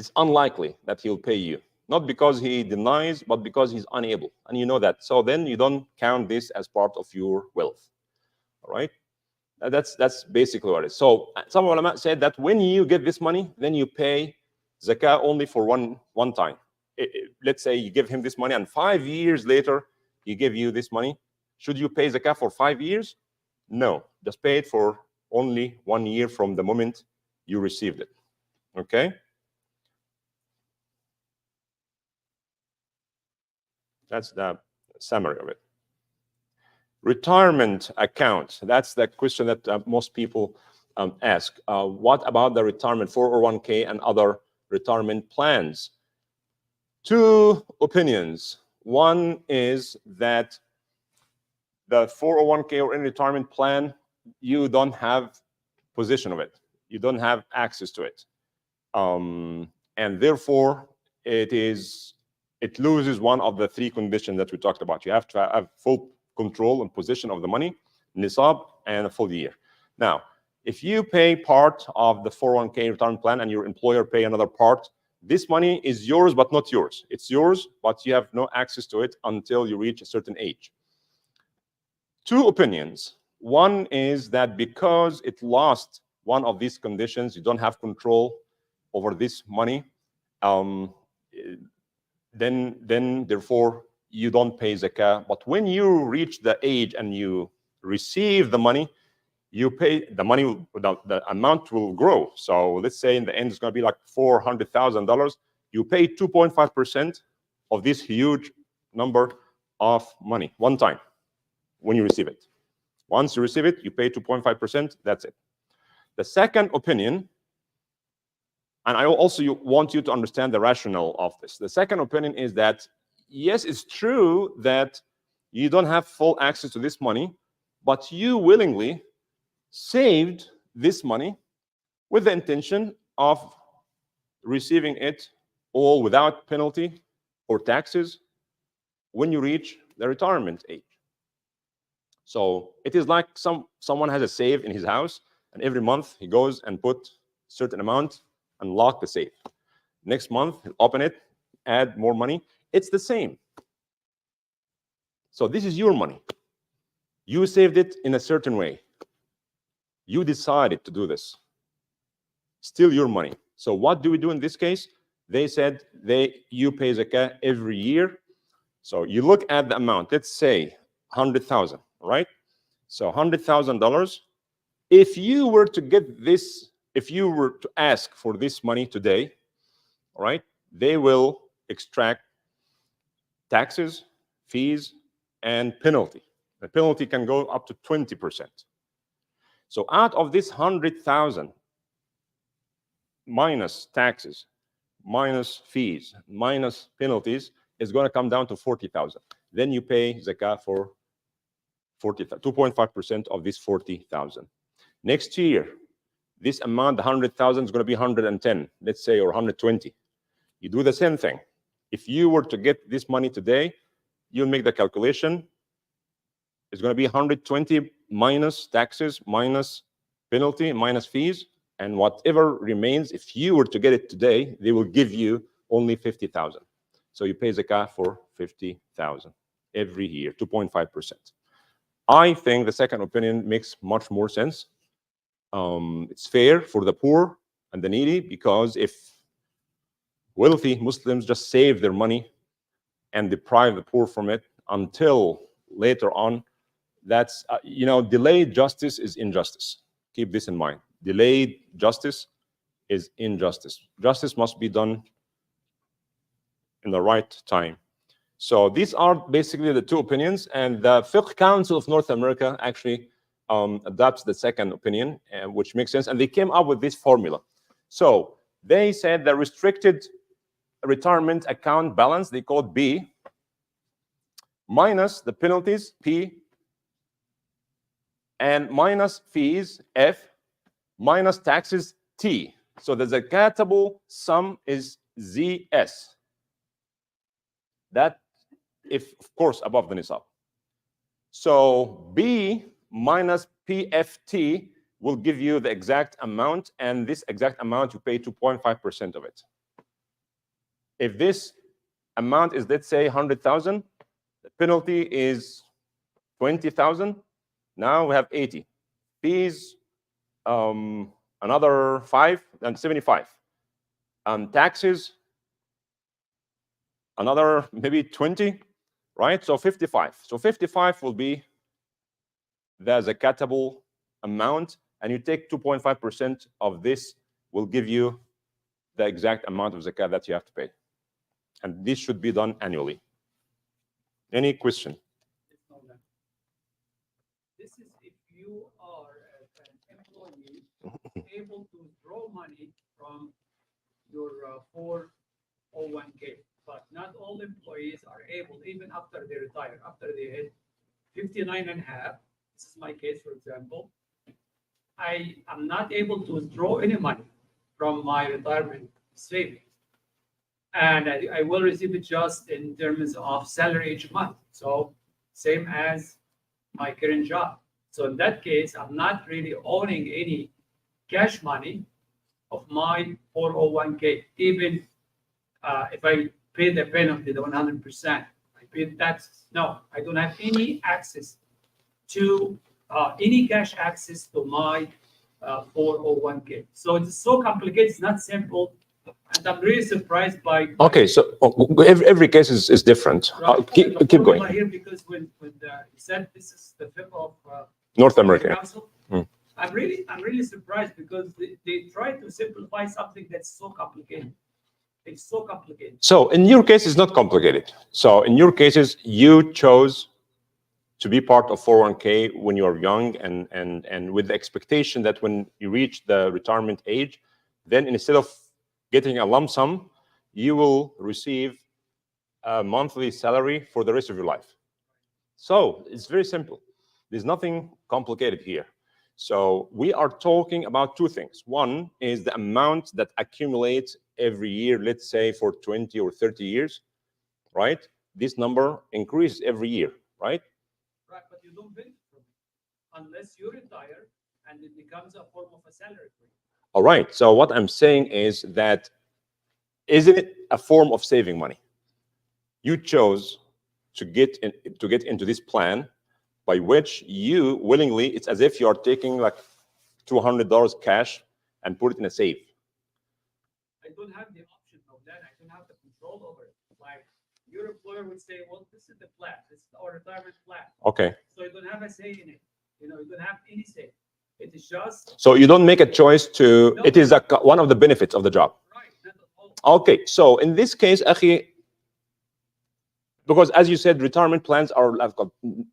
it's unlikely that he'll pay you. Not because he denies, but because he's unable. And you know that. So then you don't count this as part of your wealth. All right? That's basically what it is. So some ulama said that when you get this money, then you pay zakah only for one time. Let's say you give him this money and 5 years later he give you this money. Should you pay zakah for 5 years? No, just pay it for only 1 year from the moment you received it. Okay? That's the summary of it. Retirement account. That's the question that most people ask. What about the retirement 401k and other retirement plans? Two opinions. One is that the 401k or any retirement plan, you don't have possession of it. You don't have access to it. And therefore, it loses one of the three conditions that we talked about. You have to have full control and possession of the money, nisab, and a full year. Now, if you pay part of the 401k retirement plan and your employer pay another part, this money is yours but not yours. It's yours, but you have no access to it until you reach a certain age. Two opinions. One is that because it lost one of these conditions, you don't have control over this money, then therefore you don't pay zakah. But when you reach the age and you receive the money, you pay the money. The amount will grow. So let's say in the end it's going to be like $400,000. You pay 2.5% of this huge number of money one time when you receive it. Once you receive it, you pay 2.5%. That's it. The second opinion, and I also want you to understand the rationale of this. The second opinion is that, yes, it's true that you don't have full access to this money, but you willingly saved this money with the intention of receiving it all without penalty or taxes when you reach the retirement age. So it is like someone has a safe in his house, and every month he goes and put a certain amount and lock the safe. Next month, he'll open it, add more money. It's the same. So this is your money. You saved it in a certain way. You decided to do this. Still your money. So what do we do in this case? They said you pay zakah every year. So you look at the amount. Let's say 100,000, right? So $100,000. If you were to get this, if you were to ask for this money today, all right, they will extract taxes, fees, and penalty. The penalty can go up to 20%. So out of this 100,000, minus taxes, minus fees, minus penalties, is going to come down to 40,000. Then you pay zakah for 2.5% of this 40,000. Next year, this amount, 100,000, is going to be 110, let's say, or 120. You do the same thing. If you were to get this money today, you'll make the calculation. It's going to be 120 minus taxes, minus penalty, minus fees, and whatever remains, if you were to get it today, they will give you only 50,000. So you pay zakah for 50,000 every year, 2.5%. I think the second opinion makes much more sense. It's fair for the poor and the needy, because if wealthy Muslims just save their money and deprive the poor from it until later on, that's, delayed justice is injustice. Keep this in mind. Delayed justice is injustice. Justice must be done in the right time. So these are basically the two opinions, and the Fiqh Council of North America actually adopts the second opinion, which makes sense, and they came up with this formula. So they said the restricted retirement account balance, they call it B, minus the penalties, P, and minus fees, F, minus taxes, T. So the zakatable sum is ZS. That, if of course, above the nisab. So B minus PFT will give you the exact amount, and this exact amount you pay 2.5% of it. If this amount is, let's say, 100,000, the penalty is 20,000. Now we have 80. Fees, another 5, and 75. Taxes, another maybe 20, right? So 55. So 55 will be the zakatable amount, and you take 2.5% of this will give you the exact amount of zakat that you have to pay. And this should be done annually. Any question? This is if you are an employee able to draw money from your 401k, but not all employees are able, even after they retire, after they hit 59 and a half. This is my case, for example. I am not able to withdraw any money from my retirement savings. And I will receive it just in terms of salary each month. So same as my current job. So in that case, I'm not really owning any cash money of my 401k. Even if I pay the penalty, the 100%, I pay taxes. No, I don't have any access to any cash access to my 401k. So it's so complicated. It's not simple. And I'm really surprised by. Okay, so every case is different. Keep going. Here because when you said this is the fifth of North America. Council, I'm really surprised because they try to simplify something that's so complicated. It's so complicated. So in your case, it's not complicated. So in your cases, you chose to be part of 401k when you are young and with the expectation that when you reach the retirement age, then instead of getting a lump sum, you will receive a monthly salary for the rest of your life. So it's very simple. There's nothing complicated here. So we are talking about two things. One is the amount that accumulates every year, let's say for 20 or 30 years, right? This number increases every year, right? Right, but you don't benefit from it unless you retire and it becomes a form of a salary for you. All right. So what I'm saying is that, isn't it a form of saving money? You chose to get into this plan by which you willingly, it's as if you are taking like $200 cash and put it in a safe. I don't have the option of that. I don't have the control over it. Like your employer would say, well, this is the plan. This is our retirement plan. Okay. So you don't have a say in it. You don't have any say. It is just. So you don't make a choice to, No. it is one of the benefits of the job. Right. Not at all. Okay. So in this case, Akhi, because as you said, retirement plans are like a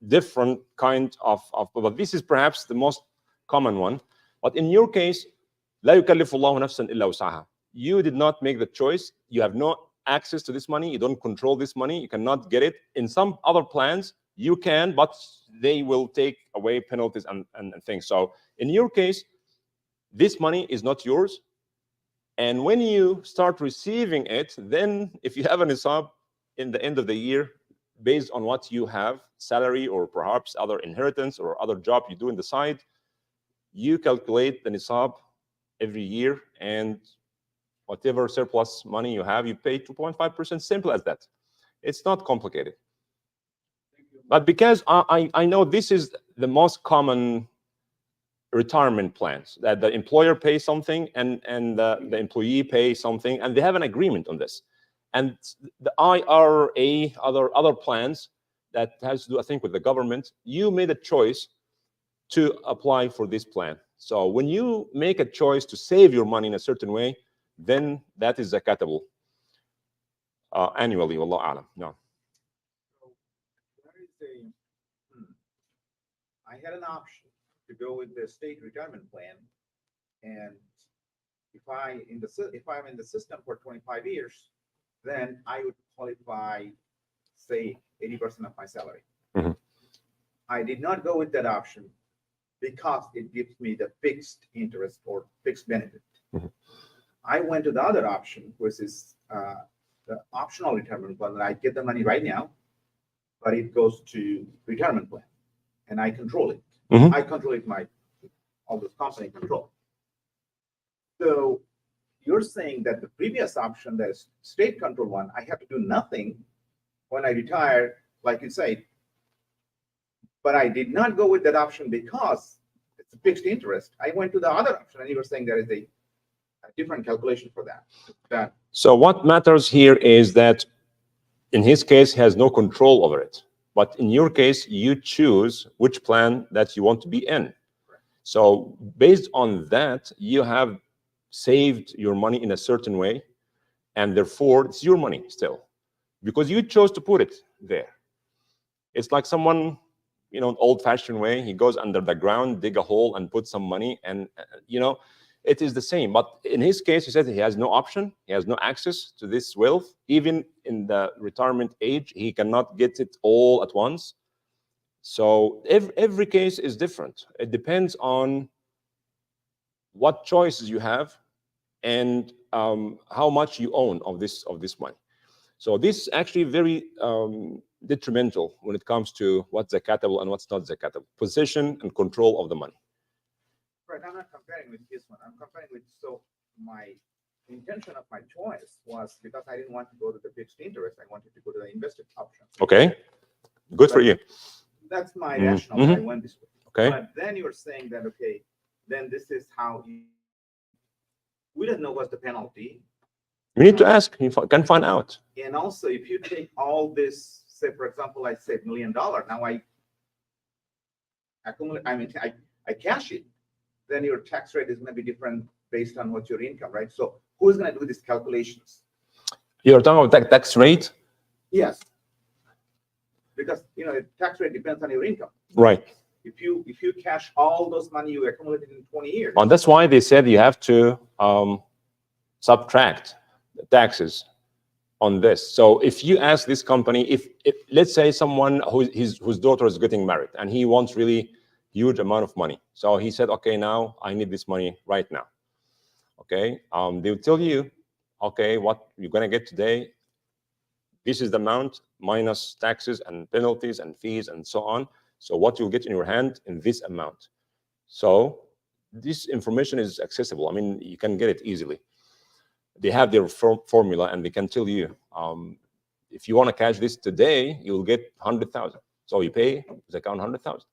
different kind of, but this is perhaps the most common one. But in your case, لا يكلف الله نفسا إلا وسعها. You did not make the choice. You have no access to this money. You don't control this money. You cannot get it. In some other plans, you can, but they will take away penalties and things. So in your case, this money is not yours. And when you start receiving it, then if you have an nisab in the end of the year, based on what you have, salary or perhaps other inheritance or other job you do in the side, you calculate the nisab every year, and whatever surplus money you have, you pay 2.5%. Simple as that. It's not complicated. But because I know this is the most common retirement plans, that the employer pays something and the employee pays something, and they have an agreement on this. And the IRA, other plans that has to do, I think, with the government, you made a choice to apply for this plan. So when you make a choice to save your money in a certain way, then that is zakatable annually. Wallahu a'lam. No. So there is I had an option to go with the state retirement plan, and if I'm in the system for 25 years, then I would qualify, say, 80% of my salary. Mhm. I did not go with that option because it gives me the fixed interest or fixed benefit. Mhm. I went to the other option, which is the optional retirement plan. I get the money right now, but it goes to retirement plan, and I control it. Mhm. I control it. All this company control. So you're saying that the previous option, the state control one, I have to do nothing when I retire, like you say. But I did not go with that option because it's a fixed interest. I went to the other option, and you were saying there is a different calculation for that. So what matters here is that in his case, he has no control over it. But in your case, you choose which plan that you want to be in. So based on that, you have saved your money in a certain way, and therefore it's your money still, because you chose to put it there. It's like someone, you know, an old-fashioned way, he goes under the ground, dig a hole, and put some money, and you know, it is the same. But in his case, he says he has no option, he has no access to this wealth. Even in the retirement age, he cannot get it all at once. So every case is different. It depends on what choices you have and how much you own of this money. So this is actually very detrimental when it comes to what's zakatable and what's not zakatable. Possession and control of the money. Right, I'm not comparing with this one. I'm comparing with, so my intention of my choice was because I didn't want to go to the fixed interest. I wanted to go to the invested option. Okay, good for you. That's my Mhm. rationale. I went this way. Okay. But then you're saying that, okay, then this is how we don't know what's the penalty. You need to ask. You can find out. And also, if you take all this, say, for example, I say $1 million, now I accumulate, I cash it, then your tax rate is maybe different based on what's your income, right? So who's going to do these calculations? You're talking about that tax rate, Yes. Because, you know, tax rate depends on your income. right? If you cash all those money you accumulated in 20 years, And that's why they said you have to subtract the taxes on this. So if you ask this company, if let's say someone whose daughter is getting married and he wants really huge amount of money, so he said, okay, now I need this money right now. Okay, they will tell you, okay, what you're gonna get today, this is the amount minus taxes and penalties and fees and so on. So what you'll get in your hand in this amount. So this information is accessible. I mean, you can get it easily. They have their formula, and they can tell you, if you want to cash this today, you'll get 100,000. So you pay the account 100,000.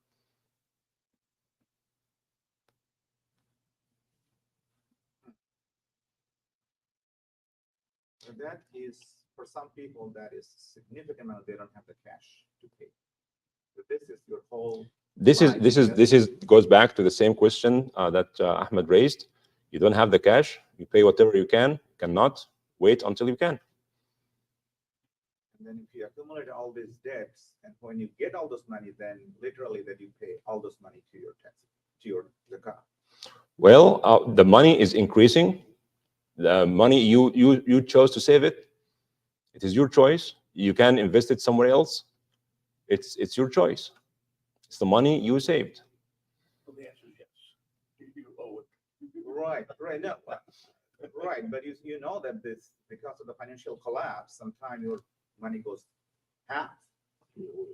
so that is, for some people, that is significant amount. They don't have the cash to pay. So this is your whole. This goes back to the same question that Ahmed raised. You don't have the cash. You pay whatever you can. Cannot wait until you can. And then if you accumulate all these debts, and when you get all those money, then literally that you pay all those money to your tax, to your zakat. Well, the money is increasing. The money you chose to save it. It is your choice. You can invest it somewhere else. It's your choice. It's the money you saved. So the answer is yes. You owe it. Right, no, right, but you know that this, because of the financial collapse, sometimes your money goes half.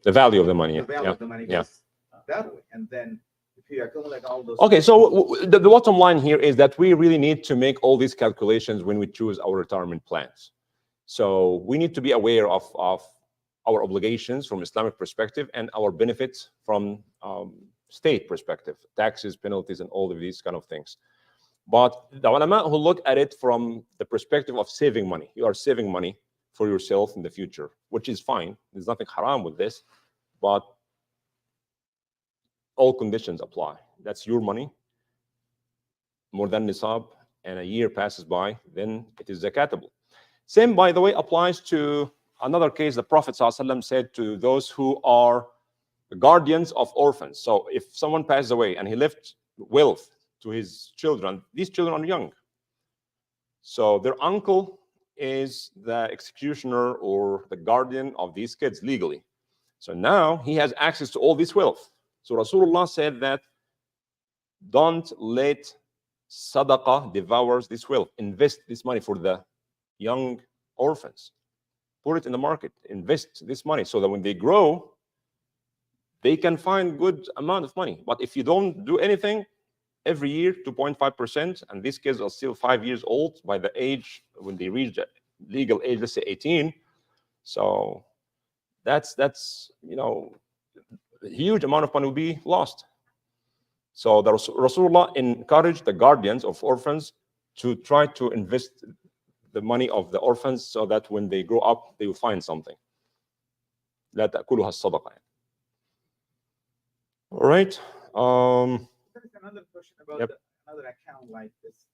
The value of the money. The value Yeah. of the money Yeah. goes that way, and then if you accumulate all those. Okay, so the bottom line here is that we really need to make all these calculations when we choose our retirement plans. So we need to be aware of our obligations from Islamic perspective and our benefits from state perspective, taxes, penalties, and all of these kind of things. But the ulama who look at it from the perspective of saving money, you are saving money for yourself in the future, which is fine. There's nothing haram with this, but all conditions apply. That's your money, more than nisab, and a year passes by, then it is zakatable. Same, by the way, applies to another case. The Prophet ﷺ said to those who are guardians of orphans. So if someone passes away and he left wealth to his children, these children are young. So their uncle is the executioner or the guardian of these kids legally. So now he has access to all this wealth. So Rasulullah said that don't let sadaqah devours this wealth. Invest this money for the young orphans. Put it in the market. Invest this money so that when they grow, they can find good amount of money. But if you don't do anything, every year 2.5%, and these kids are still 5 years old by the age when they reach the legal age, let's say 18. So that's a huge amount of money will be lost. So the Rasulullah encouraged the guardians of orphans to try to invest the money of the orphans so that when they grow up they will find something. لا تأكلها الصدقة. All right. There's another question about Yep. another account like this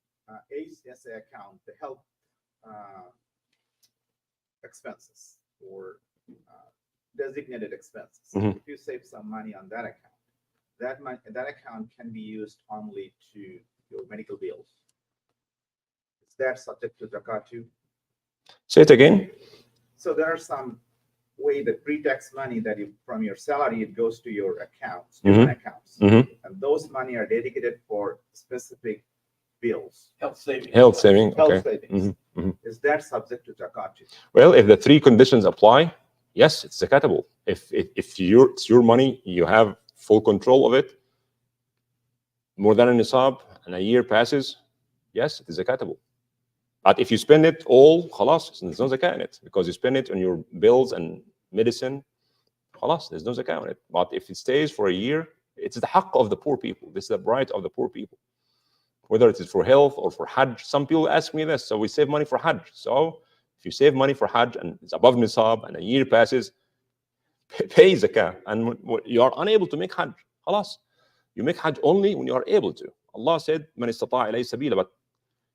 HSA account, the health expenses or designated expenses. Mhm. If you save some money on that account, that account can be used only to your medical bills. Is that subject to zakat too? Say it again. So there are some way the pre-tax money that you from your salary it goes to your accounts, different accounts, and those money are dedicated for specific bills, Health savings. Health saving. health Okay. savings. Is that subject to zakat too? Well, if the three conditions apply, yes, it's zakatable. If it's your money, you have full control of it, more than a nisab, and a year passes, yes, it is zakatable. But if you spend it all, khalas, there's no zakat in it because you spend it on your bills and medicine, khalas, there's no zakat on it. But if it stays for a year, it's the haqq of the poor people. This is the right of the poor people. Whether it is for health or for Hajj. Some people ask me this. So we save money for Hajj. So if you save money for Hajj and it's above nisab and a year passes, pay zakah. And you are unable to make Hajj, khalas. You make Hajj only when you are able to. Allah said, "Man istata'a ilayhi sabila." But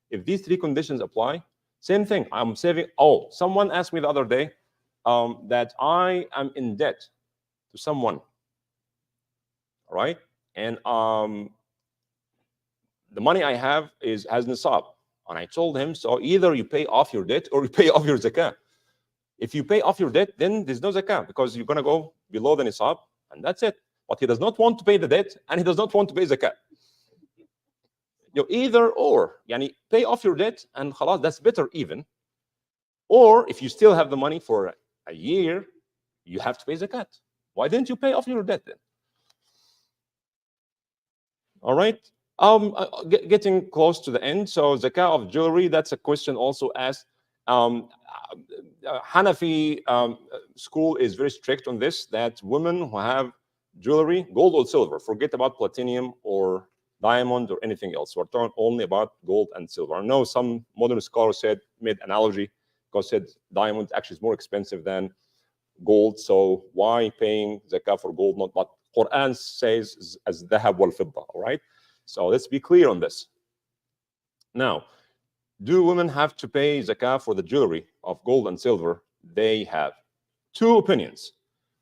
if these three conditions apply, same thing. I'm saving. Oh, someone asked me the other day that I am in debt to someone, right? And the money I have has nisab. And I told him, so either you pay off your debt or you pay off your zakah. If you pay off your debt, then there's no zakah because you're going to go below the nisab, and that's it. But he does not want to pay the debt, and he does not want to pay zakah. Either or. Yani pay off your debt, and khalas, that's better even. Or if you still have the money for a year, you have to pay zakat. Why didn't you pay off your debt then? All right. Getting close to the end. So zakah of jewelry, that's a question also asked. Hanafi school is very strict on this, that women who have jewelry, gold or silver, forget about platinum or diamond or anything else. We're talking only about gold and silver. I know some modern scholars made analogy because said diamond actually is more expensive than gold. So why paying zakah for gold? Not, but Quran says as dhahab wal fidda. All right. So let's be clear on this. Now, do women have to pay zakah for the jewelry of gold and silver? They have two opinions.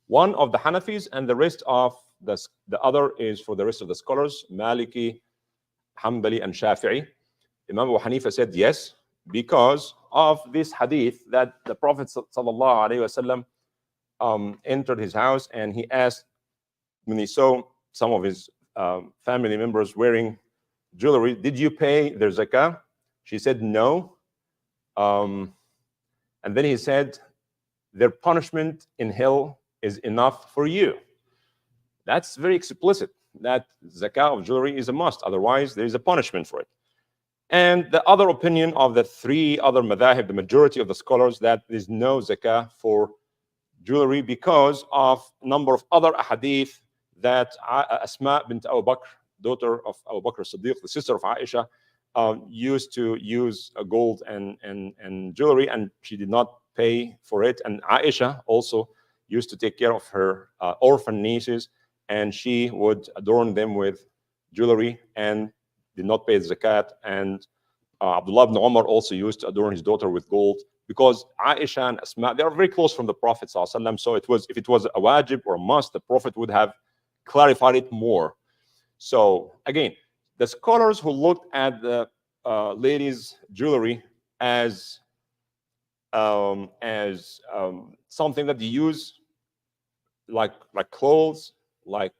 One of the Hanafis and the rest of the other is for the rest of the scholars, Maliki, Hanbali, and Shafi'i. Imam Abu Hanifa said yes, because of this hadith that the Prophet ﷺ entered his house and he asked, when he saw some of his family members wearing jewelry, did you pay their zakah? She said no. And then he said, their punishment in hell is enough for you. That's very explicit, that zakah of jewelry is a must. Otherwise, there is a punishment for it. And the other opinion of the three other madhahib, the majority of the scholars, that there is no zakah for jewelry because of a number of other ahadith that Asma bint Abu Bakr, daughter of Abu Bakr Siddiq, the sister of Aisha, used to use gold and jewelry, and she did not pay for it. And Aisha also used to take care of her orphan nieces, and she would adorn them with jewelry and did not pay the zakat. And Abdullah ibn Umar also used to adorn his daughter with gold, because Aisha and Asma, they are very close from the Prophet ﷺ. So if it was a wajib or a must, the Prophet would have clarified it more. So again, the scholars who looked at the ladies' jewelry as something that you use like clothes, like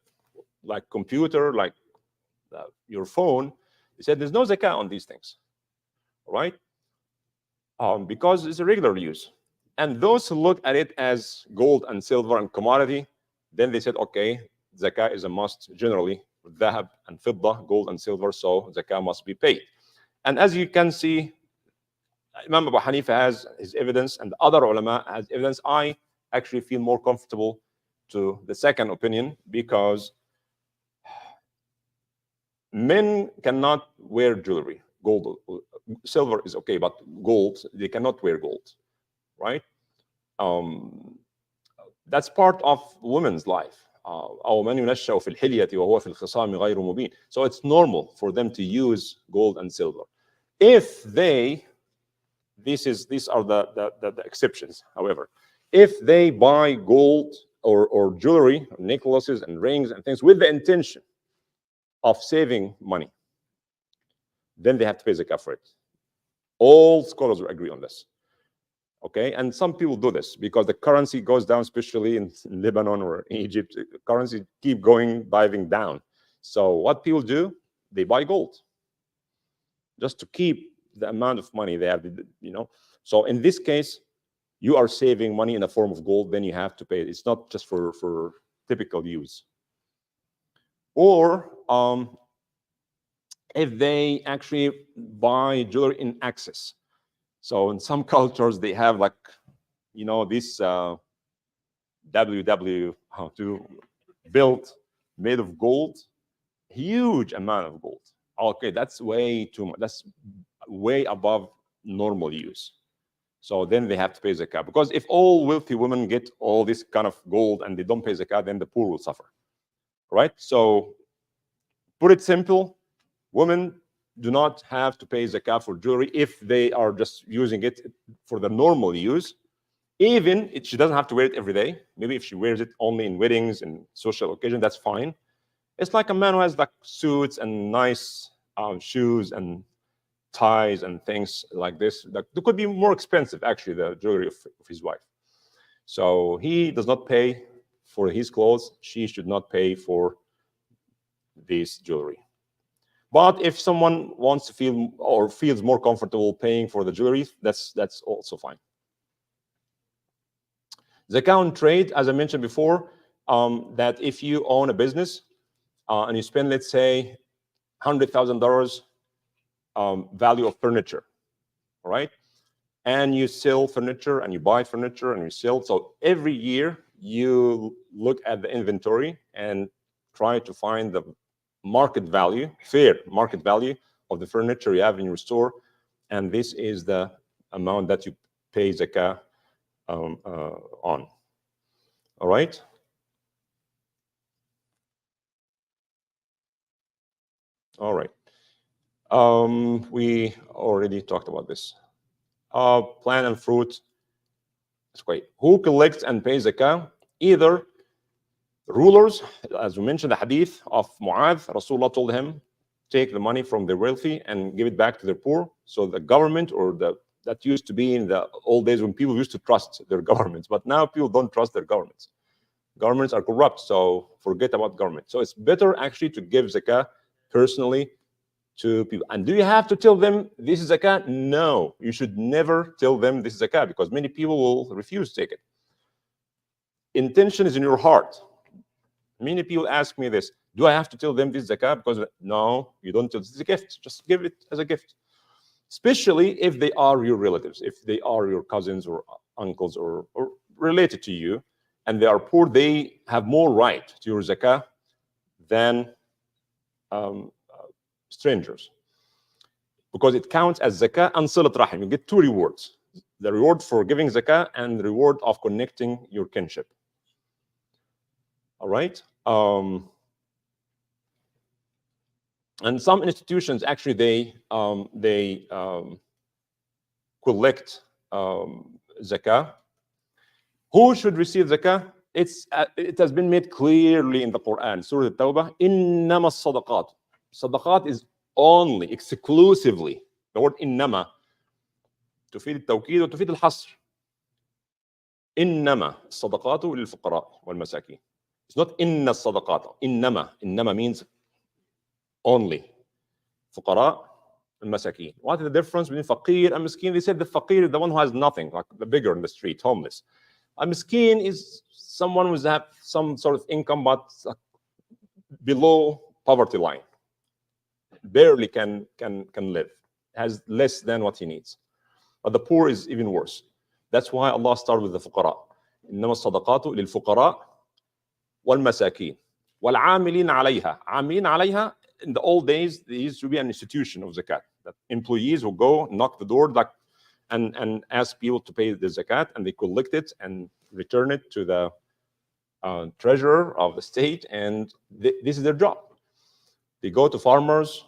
computer, like your phone, they said there's no zakah on these things, right? Because it's a regular use. And those who look at it as gold and silver and commodity, then they said, okay, zakah is a must generally dhahab and fidda, gold and silver, so zakah must be paid. And as you can see, Imam Abu Hanifa has his evidence and other ulama has evidence. I actually feel more comfortable to the second opinion because men cannot wear jewelry. Gold, silver is okay, but gold, they cannot wear gold, right? That's part of women's life. أو من ينشأ في الحلية وهو في الخصام غير مبين. So it's normal for them to use gold and silver. If they, these are the exceptions, however, if they buy gold or jewelry, or necklaces and rings and things with the intention of saving money, then they have to pay zakah for it. All scholars will agree on this. Okay, and some people do this because the currency goes down, especially in Lebanon or Egypt. Currency keep going, diving down. So what people do, they buy gold just to keep the amount of money they have. So in this case, you are saving money in the form of gold. Then you have to pay it. It's not just for typical use. Or if they actually buy jewelry in excess. So in some cultures, they have like, this WW2 built made of gold, huge amount of gold. Okay, that's way too much. That's way above normal use. So then they have to pay zakah. Because if all wealthy women get all this kind of gold and they don't pay zakah, then the poor will suffer. Right? So put it simple, women do not have to pay zakah for jewelry if they are just using it for the normal use. Even if she doesn't have to wear it every day. Maybe if she wears it only in weddings and social occasions, that's fine. It's like a man who has like suits and nice shoes and ties and things like this. That could be more expensive, actually, the jewelry of his wife. So he does not pay for his clothes. She should not pay for this jewelry. But if someone wants to feel or feels more comfortable paying for the jewelry, that's also fine. Zakah on trade, as I mentioned before, that if you own a business and you spend, let's say, $100,000 value of furniture, all right? And you sell furniture and you buy furniture and you sell. So every year you look at the inventory and try to find the market value, fair market value of the furniture you have in your store. And this is the amount that you pay zakah on. All right? All right. We already talked about this. Plant and fruit. That's great. Who collects and pays zakah? Either rulers, as we mentioned, the hadith of Mu'adh, Rasulullah told him, take the money from the wealthy and give it back to the poor. So the government, or that used to be in the old days when people used to trust their governments, but now people don't trust their governments. Governments are corrupt, so forget about government. So it's better actually to give zakah personally to people. And do you have to tell them this is zakah? No, you should never tell them this is zakah, because many people will refuse to take it. Intention is in your heart. Many people ask me this, do I have to tell them this is zakah? Because no, you don't tell, this is a gift. Just give it as a gift. Especially if they are your relatives, if they are your cousins or uncles or related to you, and they are poor, they have more right to your zakah than strangers. Because it counts as zakah and silat rahim. You get two rewards. The reward for giving zakah and the reward of connecting your kinship. All right? And some institutions, actually, they collect zakah. Who should receive zakah? It has been made clearly in the Quran, Surah At-Tawbah, إِنَّمَا الصَّدَقَاتُ. Sadaqat is only, exclusively, the word إنما تفيد التوكيد وتفيد الحصر. إنما الصدقات للفقراء والمساكين. It's not إن الصدقات. إنما means only. فقراء المساكين. What is the difference between faqir and miskin? They said the faqir is the one who has nothing, like the beggar in the street, homeless. A miskin is someone who has some sort of income, but below poverty line, barely can live, has less than what he needs. But the poor is even worse. That's why Allah started with the fuqara. إنما الصدقات للفقراء والمساكين والعاملين عليها. عاملين عليها, in the old days, there used to be an institution of zakat, that employees will go knock the door like, and ask people to pay the zakat, and they collect it and return it to the treasurer of the state, and this is their job. They go to farmers,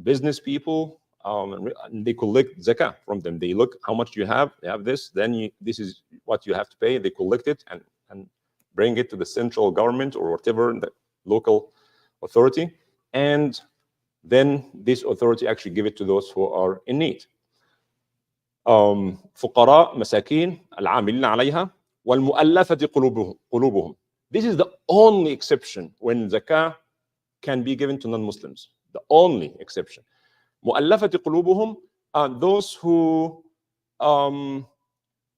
business people, and they collect zakat from them. They look how much you have. They have this. Then this is what you have to pay. They collect it and bring it to the central government or whatever, the local authority, and then this authority actually give it to those who are in need. فقراء مساكين العاملين عليها والمؤلفة قلوبهم. This is the only exception when zakah can be given to non-Muslims. The only exception. مؤلفة قلوبهم are those who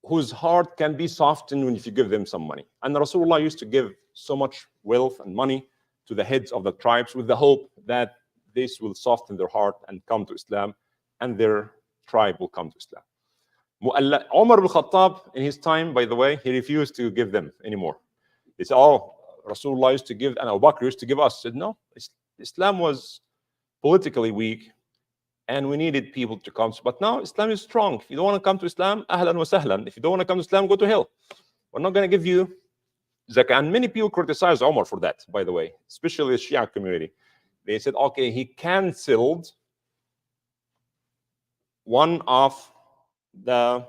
whose heart can be softened when if you give them some money. And Rasulullah used to give so much wealth and money to the heads of the tribes with the hope that this will soften their heart and come to Islam, and their tribe will come to Islam. Umar ibn Khattab, in his time, by the way, he refused to give them anymore. He said, oh, Rasulullah used to give, and Abu Bakr used to give us. He said, no, Islam was politically weak, and we needed people to come. But now Islam is strong. If you don't want to come to Islam, ahlan wa sahlan. If you don't want to come to Islam, go to hell. We're not going to give you zakah. And many people criticize Umar for that, by the way, especially the Shia community. They said, okay, he canceled one of the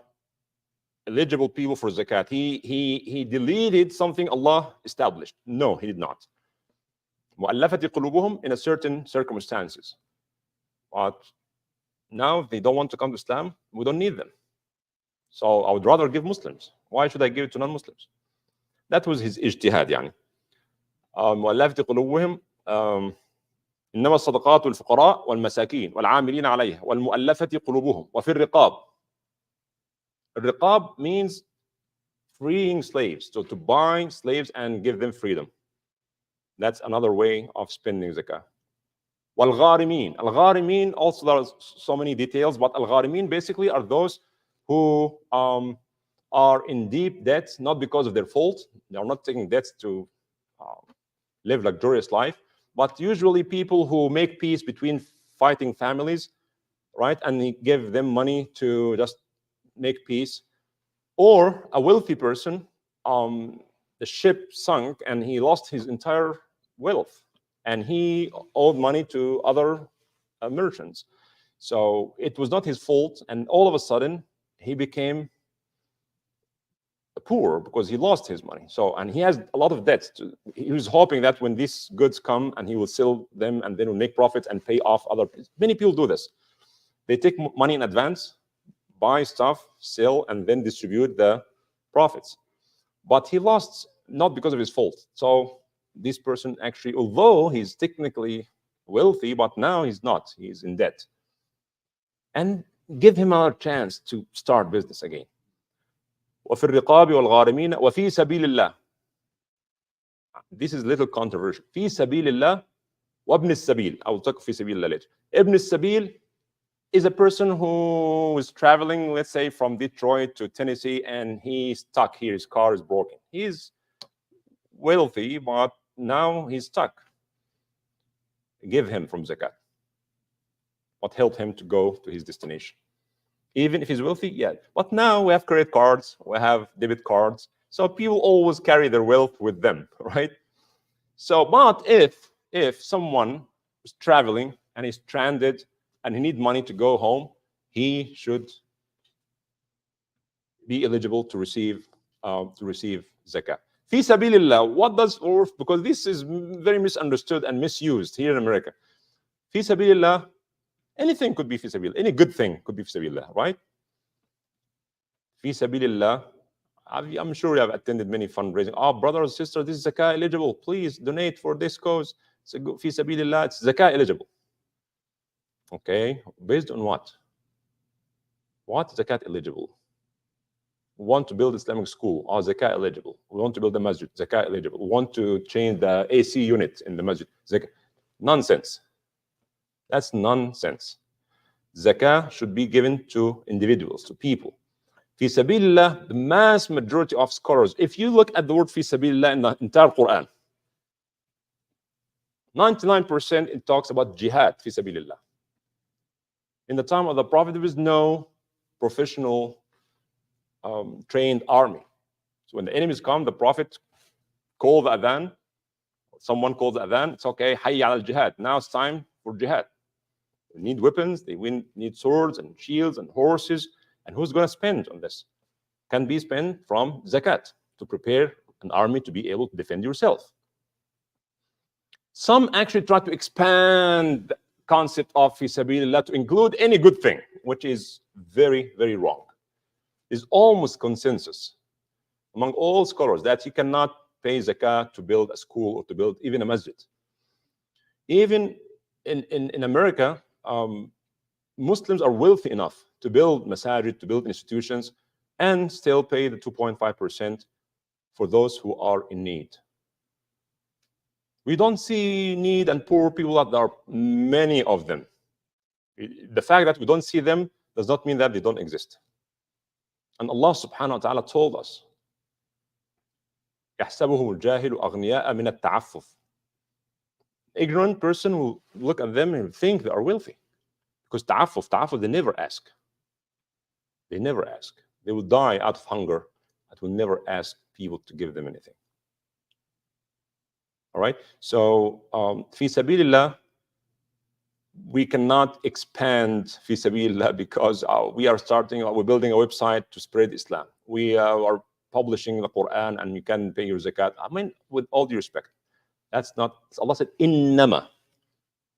eligible people for zakat. He deleted something Allah established. No, he did not. مؤلفة قلوبهم in a certain circumstances. But now if they don't want to come to Islam, we don't need them. So I would rather give Muslims. Why should I give it to non-Muslims? That was his ijtihad يعني. مؤلفة قلوبهم إنما الصدقات والفقراء والمساكين والعاملين عليها والمؤلفة قلوبهم وفي الرقاب. الرقاب means freeing slaves, so to buy slaves and give them freedom. That's another way of spending zakah. والغارمين. الغارمين also there's so many details, but الغارمين basically are those who are in deep debt, not because of their fault. They are not taking debts to live luxurious life, but usually people who make peace between fighting families, right? And he give them money to just make peace. Or a wealthy person, the ship sunk and he lost his entire wealth, and he owed money to other merchants. So it was not his fault, and all of a sudden he became poor because he lost his money. So, and he has a lot of debts. He was hoping that when these goods come and he will sell them and then will make profits and pay off other people. Many people do this. They take money in advance, buy stuff, sell, and then distribute the profits. But he lost not because of his fault. So this person actually, although he's technically wealthy, but now he's not. He's in debt. And give him another chance to start business again. وفي الرقاب والغارمين وفي سبيل الله. This is a little controversial. في سبيل الله وابن السبيل. I will talk في سبيل الله later. ابن السبيل is a person who is traveling, let's say, from Detroit to Tennessee, and he's stuck here. His car is broken. He's wealthy, but now he's stuck. Give him from zakat. What help him to go to his destination? Even if he's wealthy, yeah. But now we have credit cards, we have debit cards, so people always carry their wealth with them, right? So, but if someone is traveling and is stranded and he needs money to go home, he should be eligible to receive zakah. Fi sabilillah. What does, or because this is very misunderstood and misused here in America. Fi sabilillah. Anything could be fi sabilillah. Any good thing could be fi sabilillah, right? Fi sabilillah. I'm sure you have attended many fundraising. Oh, brothers, sisters, this is zakah eligible. Please donate for this cause. Fi sabilillah, it's zakah eligible. Okay, based on what? What zakat eligible? We want to build Islamic school. Oh, zakah eligible. We want to build a masjid. Zakah eligible. We want to change the AC unit in the masjid. Zakah. Nonsense. That's nonsense. Zakah should be given to individuals, to people. Fi sabilillah, the mass majority of scholars, if you look at the word fi sabilillah in the entire Quran, 99% it talks about jihad, fi sabilillah. In the time of the Prophet, there was no professional trained army. So when the enemies come, the Prophet called the adhan, someone called the adhan, it's okay, hayya al jihad. Now it's time for jihad. They need weapons, they need swords and shields and horses. And who's going to spend on this? Can be spent from zakat to prepare an army to be able to defend yourself. Some actually try to expand the concept of fi sabilillah to include any good thing, which is very, very wrong. There's almost consensus among all scholars that you cannot pay zakat to build a school or to build even a masjid. Even in America, Muslims are wealthy enough to build masajid, to build institutions, and still pay the 2.5% for those who are in need. We don't see need and poor people, that there are many of them. The fact that we don't see them does not mean that they don't exist. And Allah subhanahu wa ta'ala told us, يَحْسَبُهُمُ الْجَاهِلُ أَغْنِيَاءَ مِنَ التَّعَفُّفِ. Ignorant person will look at them and think they are wealthy. Because ta'affuf, they never ask. They never ask. They will die out of hunger and will never ask people to give them anything. All right? So, fi sabilillah, we cannot expand fi sabilillah because we're building a website to spread Islam. We are publishing the Quran and you can pay your zakat. I mean, with all due respect, that's not, Allah said, innama.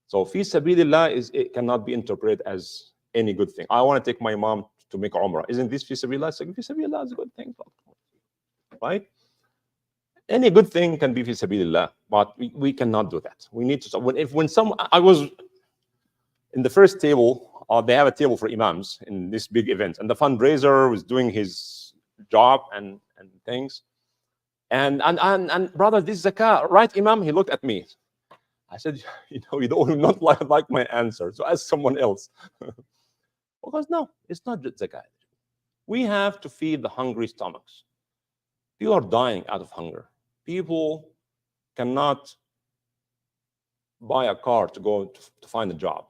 So fi sabilillah it cannot be interpreted as any good thing. I want to take my mom to make Umrah. Isn't this fi sabilillah? It's like, fi sabilillah is a good thing. Right? Any good thing can be fi sabilillah, but we cannot do that. We need to, I was in the first table, they have a table for imams in this big event, and the fundraiser was doing his job and things. And brother, this is zakah, right, Imam? He looked at me. I said, you don't not like my answer, so ask someone else. Because no, it's not just zakat. We have to feed the hungry stomachs. People are dying out of hunger. People cannot buy a car to go to find a job.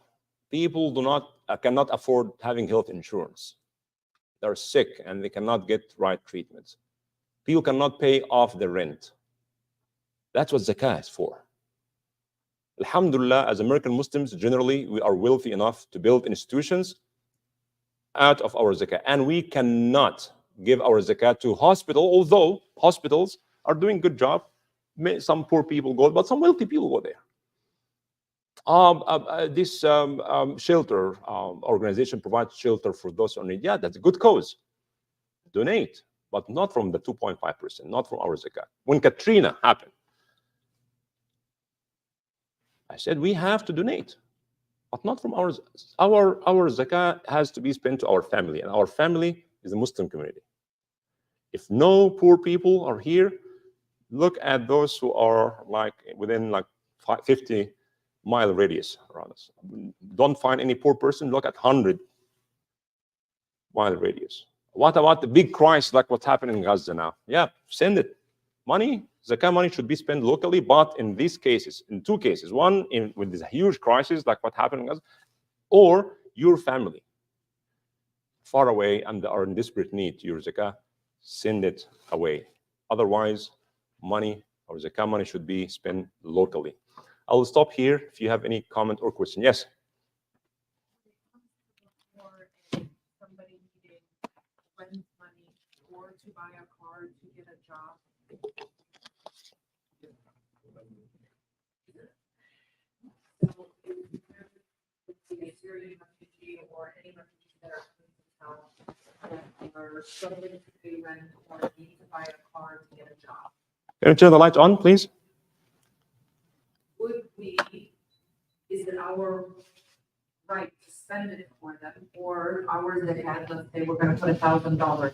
People cannot afford having health insurance. They're sick and they cannot get right treatments. People cannot pay off their rent. That's what zakah is for. Alhamdulillah, as American Muslims, generally, we are wealthy enough to build institutions out of our zakah. And we cannot give our zakat to hospital, although hospitals are doing a good job. Some poor people go, but some wealthy people go there. This shelter organization provides shelter for those who need. Yeah, that's a good cause. Donate, but not from the 2.5%, not from our zakat. When Katrina happened, I said we have to donate, but not from our zakat has to be spent to our family, and our family is the Muslim community. If no poor people are here, look at those who are within 50-mile radius around us. Don't find any poor person, look at 100-mile radius. What about the big crisis like what's happening in Gaza now? Yeah, send it. Money, zakat money should be spent locally, but in these cases, in two cases, one with this huge crisis like what happened in Gaza, or your family far away and are in desperate need to your zakat, send it away. Otherwise, money or zakat money should be spent locally. I will stop here if you have any comment or question. Yes? Or somebody needing lend money or to buy a car to get a job. So if you're a refugee or any refugees that are coming to town and are struggling to pay rent or need to buy a car to get a job, Can you turn the lights on, please? is it our right to spend it for them, or ours that had, let's say, we're gonna put $1,000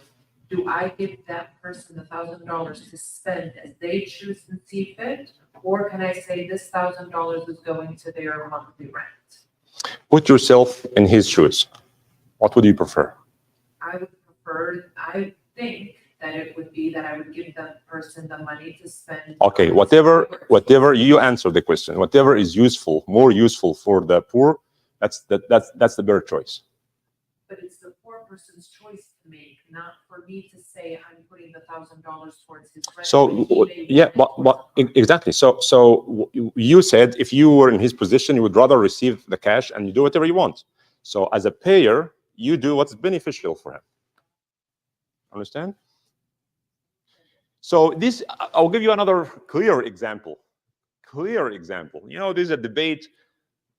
do I give that person $1,000 to spend as they choose and see fit? Or can I say this $1,000 is going to their monthly rent? Put yourself in his shoes. What would you prefer? I would prefer, I think that it would be that I would give that person the money to spend. Okay, on whatever you answer the question, whatever is useful, more useful for the poor, that's the better choice. But it's the poor person's choice to make, not for me to say I'm putting the $1,000 towards his rent. So but he may yeah, want it towards exactly. So you said if you were in his position, you would rather receive the cash and you do whatever you want. So as a payer, you do what's beneficial for him. Understand? So this, I'll give you another clear example. Clear example. You know, there's a debate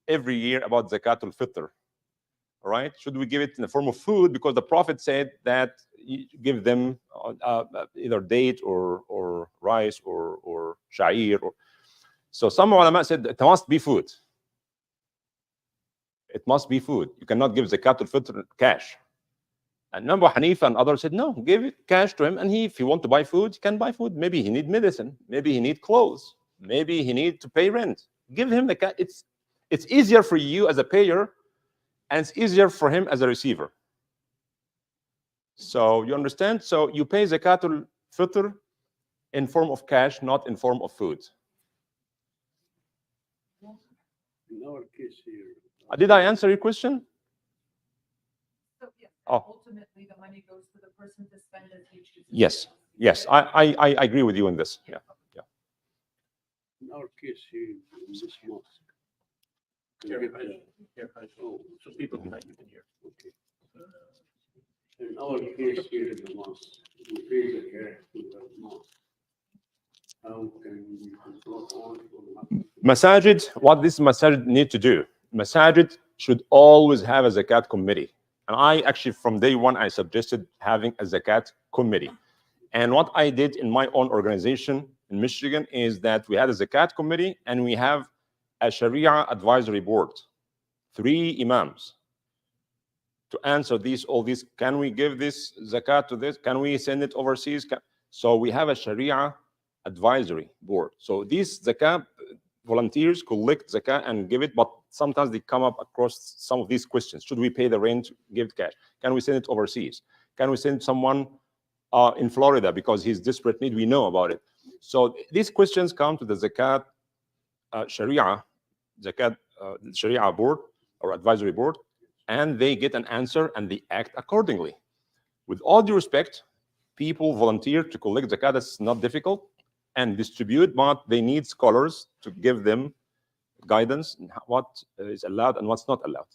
every year about Zakat al-Fitr. All right, should we give it in the form of food? Because the Prophet said that you give them either date or rice or sha'ir. So some ulama said it must be food. It must be food. You cannot give Zakat al-Fitr cash. And Abu Hanifa and others said, no, give it cash to him. And if he want to buy food, he can buy food. Maybe he need medicine. Maybe he need clothes. Maybe he need to pay rent. Give him the cash. It's easier for you as a payer, and it's easier for him as a receiver. So you understand? So you pay Zakat al-Fitr in form of cash, not in form of food. In our case here. Did I answer your question? So, yeah, Oh. ultimately, the money goes to the person to spend as he chooses. Yes. Yes, I agree with you in this. Yeah. In our case here, in this mosque. Here, Give, here, oh, so people behind you can hear. okay. In our case here in the mosque, we pay the care to the mosque. How can we control all or not? Masajid, what this masajid need to do? Masajid should always have a zakat committee. And I actually, from day one, I suggested having a zakat committee. And what I did in my own organization in Michigan is that we had a zakat committee and we have a Sharia advisory board, 3 imams to answer all these. Can we give this zakat to this? Can we send it overseas? So we have a Sharia advisory board. So these zakat volunteers collect zakat and give it, but sometimes they come up across some of these questions. Should we pay the rent, give it cash? Can we send it overseas? Can we send someone in Florida because he's desperate need? We know about it. So these questions come to the zakat Sharia board or advisory board, and they get an answer and they act accordingly. With all due respect, people volunteer to collect zakat. That's not difficult, and distribute, but they need scholars to give them guidance on what is allowed and what's not allowed.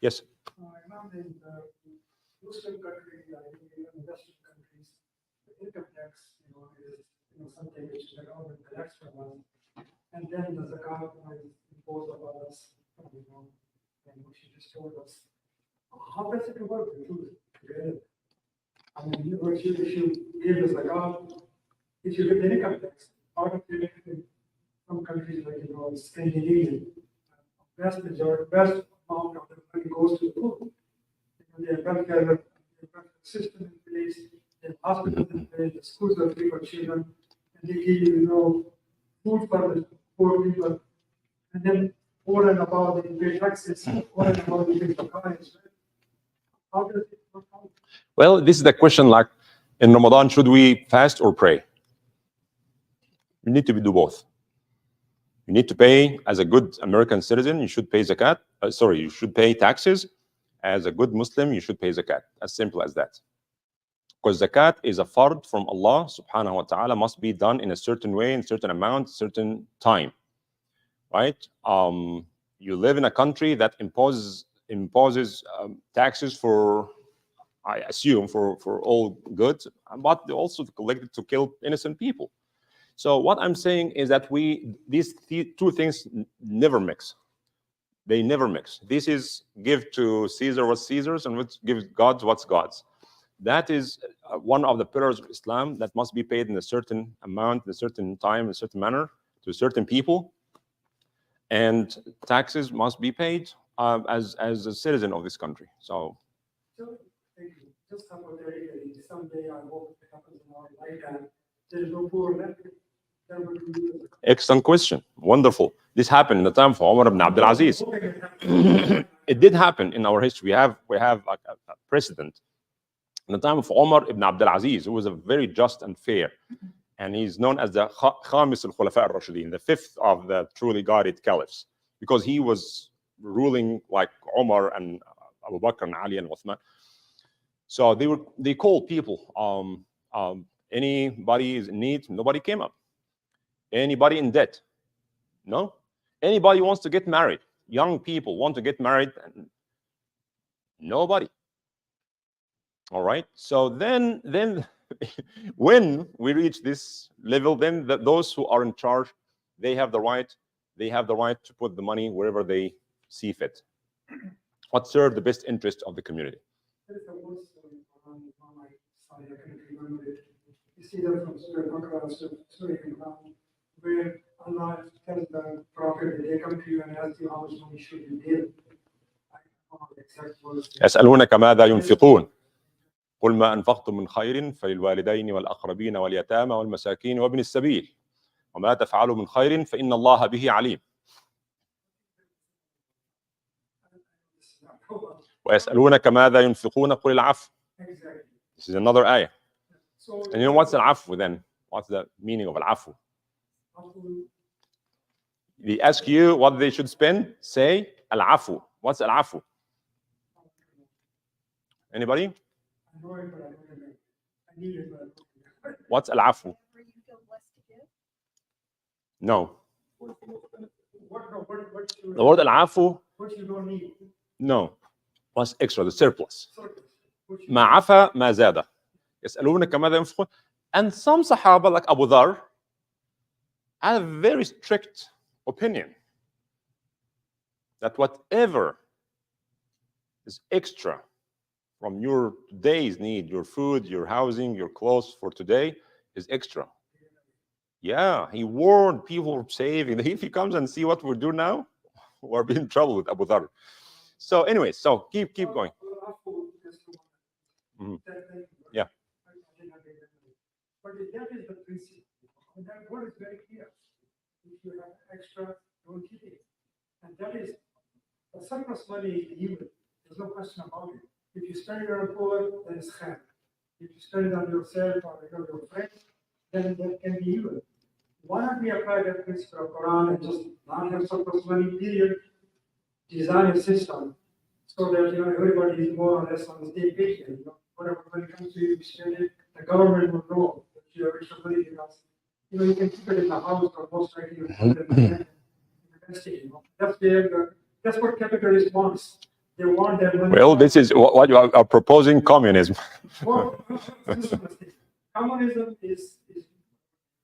Yes. Imam, in Muslim countries, even Western countries, the income tax, is something which the government collects from us, and then the zakat is imposed upon us, and which you just told us. How does it work? I mean, if you give the zakat, if you give the income tax, out of the some countries like Scandinavia, vast amount of the money goes to the food. They have welfare system in place, they have hospitals in place, the schools are free for children, and they give food for the poor people, and then over and above they pay taxes, over and above they pay for cars. How does it work out? Well, this is the question, like in Ramadan, should we fast or pray? You need to do both. You need to pay as a good American citizen, you should pay zakat. You should pay taxes. As a good Muslim, you should pay zakat. As simple as that. Because zakat is a fard from Allah subhanahu wa ta'ala, must be done in a certain way, in a certain amount, certain time. Right? You live in a country that imposes taxes for, I assume, for all goods, but also collected to kill innocent people. So what I'm saying is that these 2 things never mix. They never mix. This is give to Caesar what's Caesar's and give God what's God's. That is one of the pillars of Islam that must be paid in a certain amount, in a certain time, in a certain manner to certain people. And taxes must be paid as a citizen of this country. So. So, thank you. just hypothetically, someday I hope it happens in our lifetime, there is no poor left. Then what do we do? Excellent question. Wonderful. This happened in the time of Umar ibn Abdul Aziz. It did happen in our history. We have like a precedent in the time of Umar ibn Abdul Aziz, who was a very just and fair, and he's known as the Khamis al-Khulafa al-Rashidin, the fifth of the truly guided caliphs, because he was ruling like Umar and Abu Bakr and Ali and Uthman. So they called people. Anybody is in need, nobody came up. Anybody in debt? No. Anybody wants to get married? Young people want to get married? Nobody. All right. So then when we reach this level, then those who are in charge, they have the right to put the money wherever they see fit. What serve the best interest of the community. That is the worst on my side. I can't remember it. You see that from Surah Imran, where Allah tells the Prophet that they come to you and ask you how much money should you give. I don't know the exact words. يسألونك ماذا ينفقون قل ما أنفقتم من خير فللوالدين والأقربين واليتامى والمساكين وابن السبيل وما تفعلوا من خير فإن الله به عليم. ويسألونك ماذا ينفقون قل العفو. This is another ayah. And you know what's al-afu then? What's the meaning of al-afu? They ask you what they should spend, say al-afu. What's al-afu? Anybody? What's al-afu? No. The word al-afu? No. What's extra? The surplus. ما عفا ما زاد. يسألونك ماذا ينفقون. And some Sahaba like Abu Dhar had a very strict opinion that whatever is extra from your day's need, your food, your housing, your clothes for today is extra. Yeah, he warned people from saving. If he comes and see what we do now, we're being in trouble with Abu Dhar. So anyway, so keep going. Mm-hmm. Yeah. But that is the principle. And that word is very clear. If you have extra, don't keep it. And that is, the surplus money is evil. There's no question about it. If you spend it on poor, then it's khair. If you spend it on yourself or your friends, then that can be evil. Why not we apply that principle of Quran and just not have surplus money, period? Design a system so that everybody is more or less on the same page. Whatever when it comes to you spend it, the government will know that you have extra money because you can keep it in the house or most likely you put it in the that's what capitalists wants. They want their money. Well, this is what you are proposing, communism. Communism is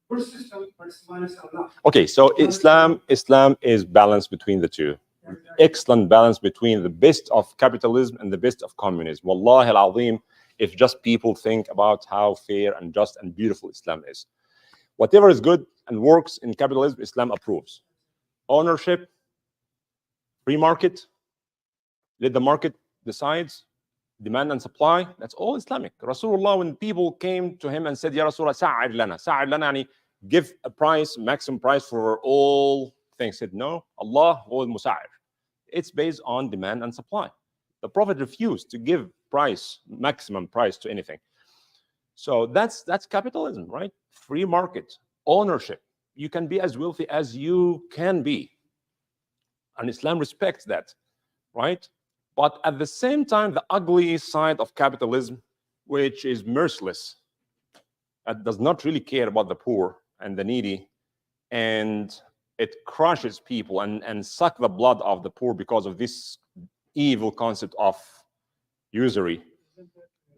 good system, but it's minus Allah. Okay, so Islam is balanced between the two. Excellent balance between the best of capitalism and the best of communism. Wallahi al-azim, if just people think about how fair and just and beautiful Islam is. Whatever is good and works in capitalism, Islam approves. Ownership, free market, let the market decides, demand and supply, that's all Islamic. Rasulullah, when people came to him and said, Ya Rasulullah, sa'ir lana, yani give a price, maximum price for all things, said, no, Allah huwa al-musa'ir. It's based on demand and supply. The Prophet refused to give price, maximum price to anything. So that's capitalism, right? Free market, ownership. You can be as wealthy as you can be. And Islam respects that, right? But at the same time, the ugly side of capitalism, which is merciless, that does not really care about the poor and the needy, and it crushes people and suck the blood of the poor because of this evil concept of usury.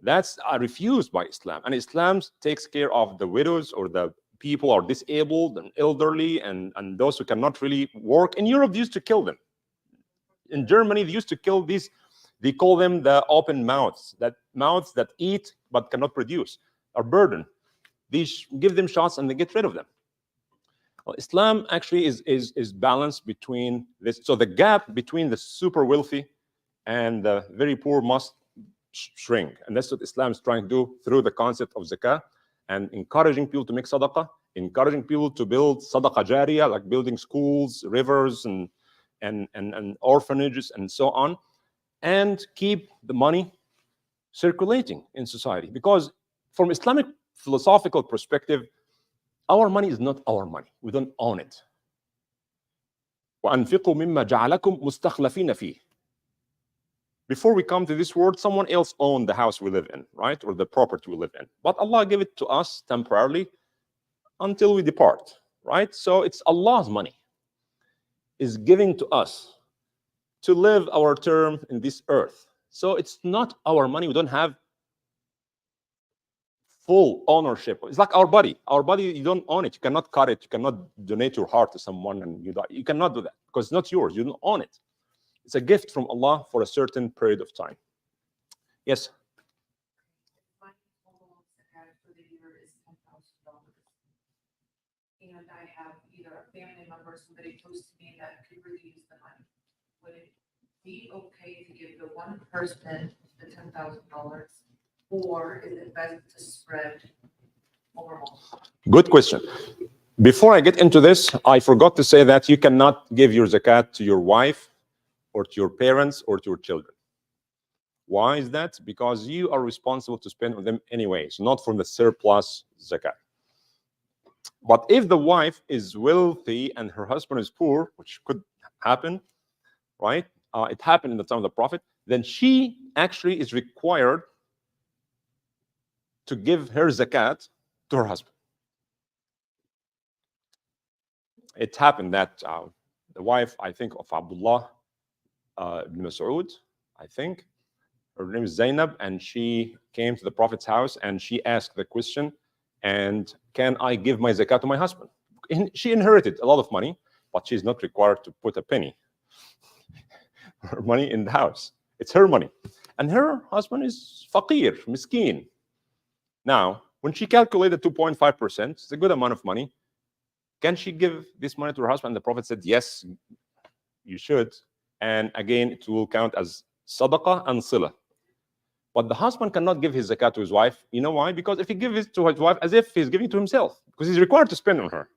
That's refused by Islam. And Islam takes care of the widows or the people who are disabled and elderly and those who cannot really work. In Europe, they used to kill them. In Germany, they used to kill these, they call them the open mouths that eat but cannot produce, are burden. They give them shots and they get rid of them. Well, Islam actually is balanced between this. So the gap between the super wealthy and the very poor must shrink. And that's what Islam is trying to do through the concept of zakah and encouraging people to make sadaqah, encouraging people to build sadaqah jariyah, like building schools, rivers, and orphanages, and so on, and keep the money circulating in society. Because from Islamic philosophical perspective, our money is not our money. We don't own it. وَأَنْفِقُوا مِمَّا جَعَلَكُمْ مُسْتَخْلَفِينَ فِيهِ. Before we come to this world, someone else owned the house we live in, right? Or the property we live in. But Allah gave it to us temporarily until we depart, right? So it's Allah's money is giving to us to live our term in this earth. So it's not our money. We don't have full ownership. It's like our body. Our body, you don't own it. You cannot cut it. You cannot donate your heart to someone and you die. You cannot do that because it's not yours. You don't own it. It's a gift from Allah for a certain period of time. Yes? My total Zakat for the year is $10,000. And I have either a family member, or somebody close to me that could really use the money. Would it be okay to give the one person the $10,000? Or is it best to spread over multiple? Good question. Before I get into this, I forgot to say that you cannot give your zakat to your wife or to your parents or to your children. Why is that? Because you are responsible to spend on them anyways, not from the surplus zakat. But if the wife is wealthy and her husband is poor, which could happen, right? It happened in the time of the Prophet, then she actually is required to give her zakat to her husband. It happened that the wife, I think, of Abdullah ibn Mas'ud, I think, her name is Zainab, and she came to the Prophet's house and she asked the question, and can I give my zakat to my husband? She inherited a lot of money, but she's not required to put a penny. Her money in the house. It's her money. And her husband is faqir, miskeen. Now, when she calculated 2.5%, it's a good amount of money. Can she give this money to her husband? And the Prophet said, yes, you should. And again, it will count as sadaqah and sila. But the husband cannot give his zakat to his wife. You know why? Because if he gives it to his wife, as if he's giving it to himself, because he's required to spend on her.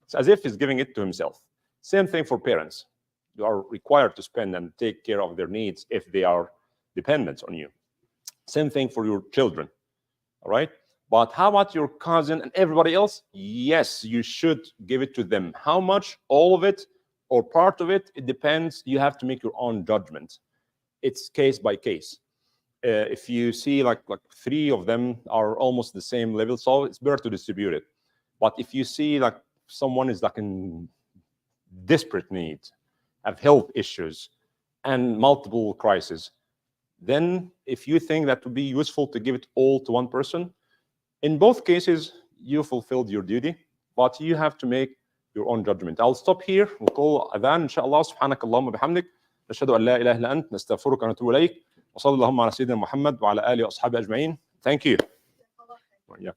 It's as if he's giving it to himself. Same thing for parents. You are required to spend and take care of their needs if they are dependent on you. Same thing for your children. All right? But how about your cousin and everybody else? Yes, you should give it to them. How much? All of it or part of it? It depends. You have to make your own judgment. It's case by case. If you see like 3 of them are almost the same level, so it's better to distribute it. But if you see like someone is like in desperate need, have health issues and multiple crises, then if you think that would be useful to give it all to one person, in both cases, you fulfilled your duty, but you have to make your own judgment. I'll stop here. We'll call adhan, inshallah. Subhanak Allahumma bihamdik. Nashhadu an la ilaha illa ant. Nastaghfiruka wa natubu ilayk. Wa sallallahu ala sayyidina Muhammad wa ala alihi wa ashabihi ajma'in. Thank you. Yeah.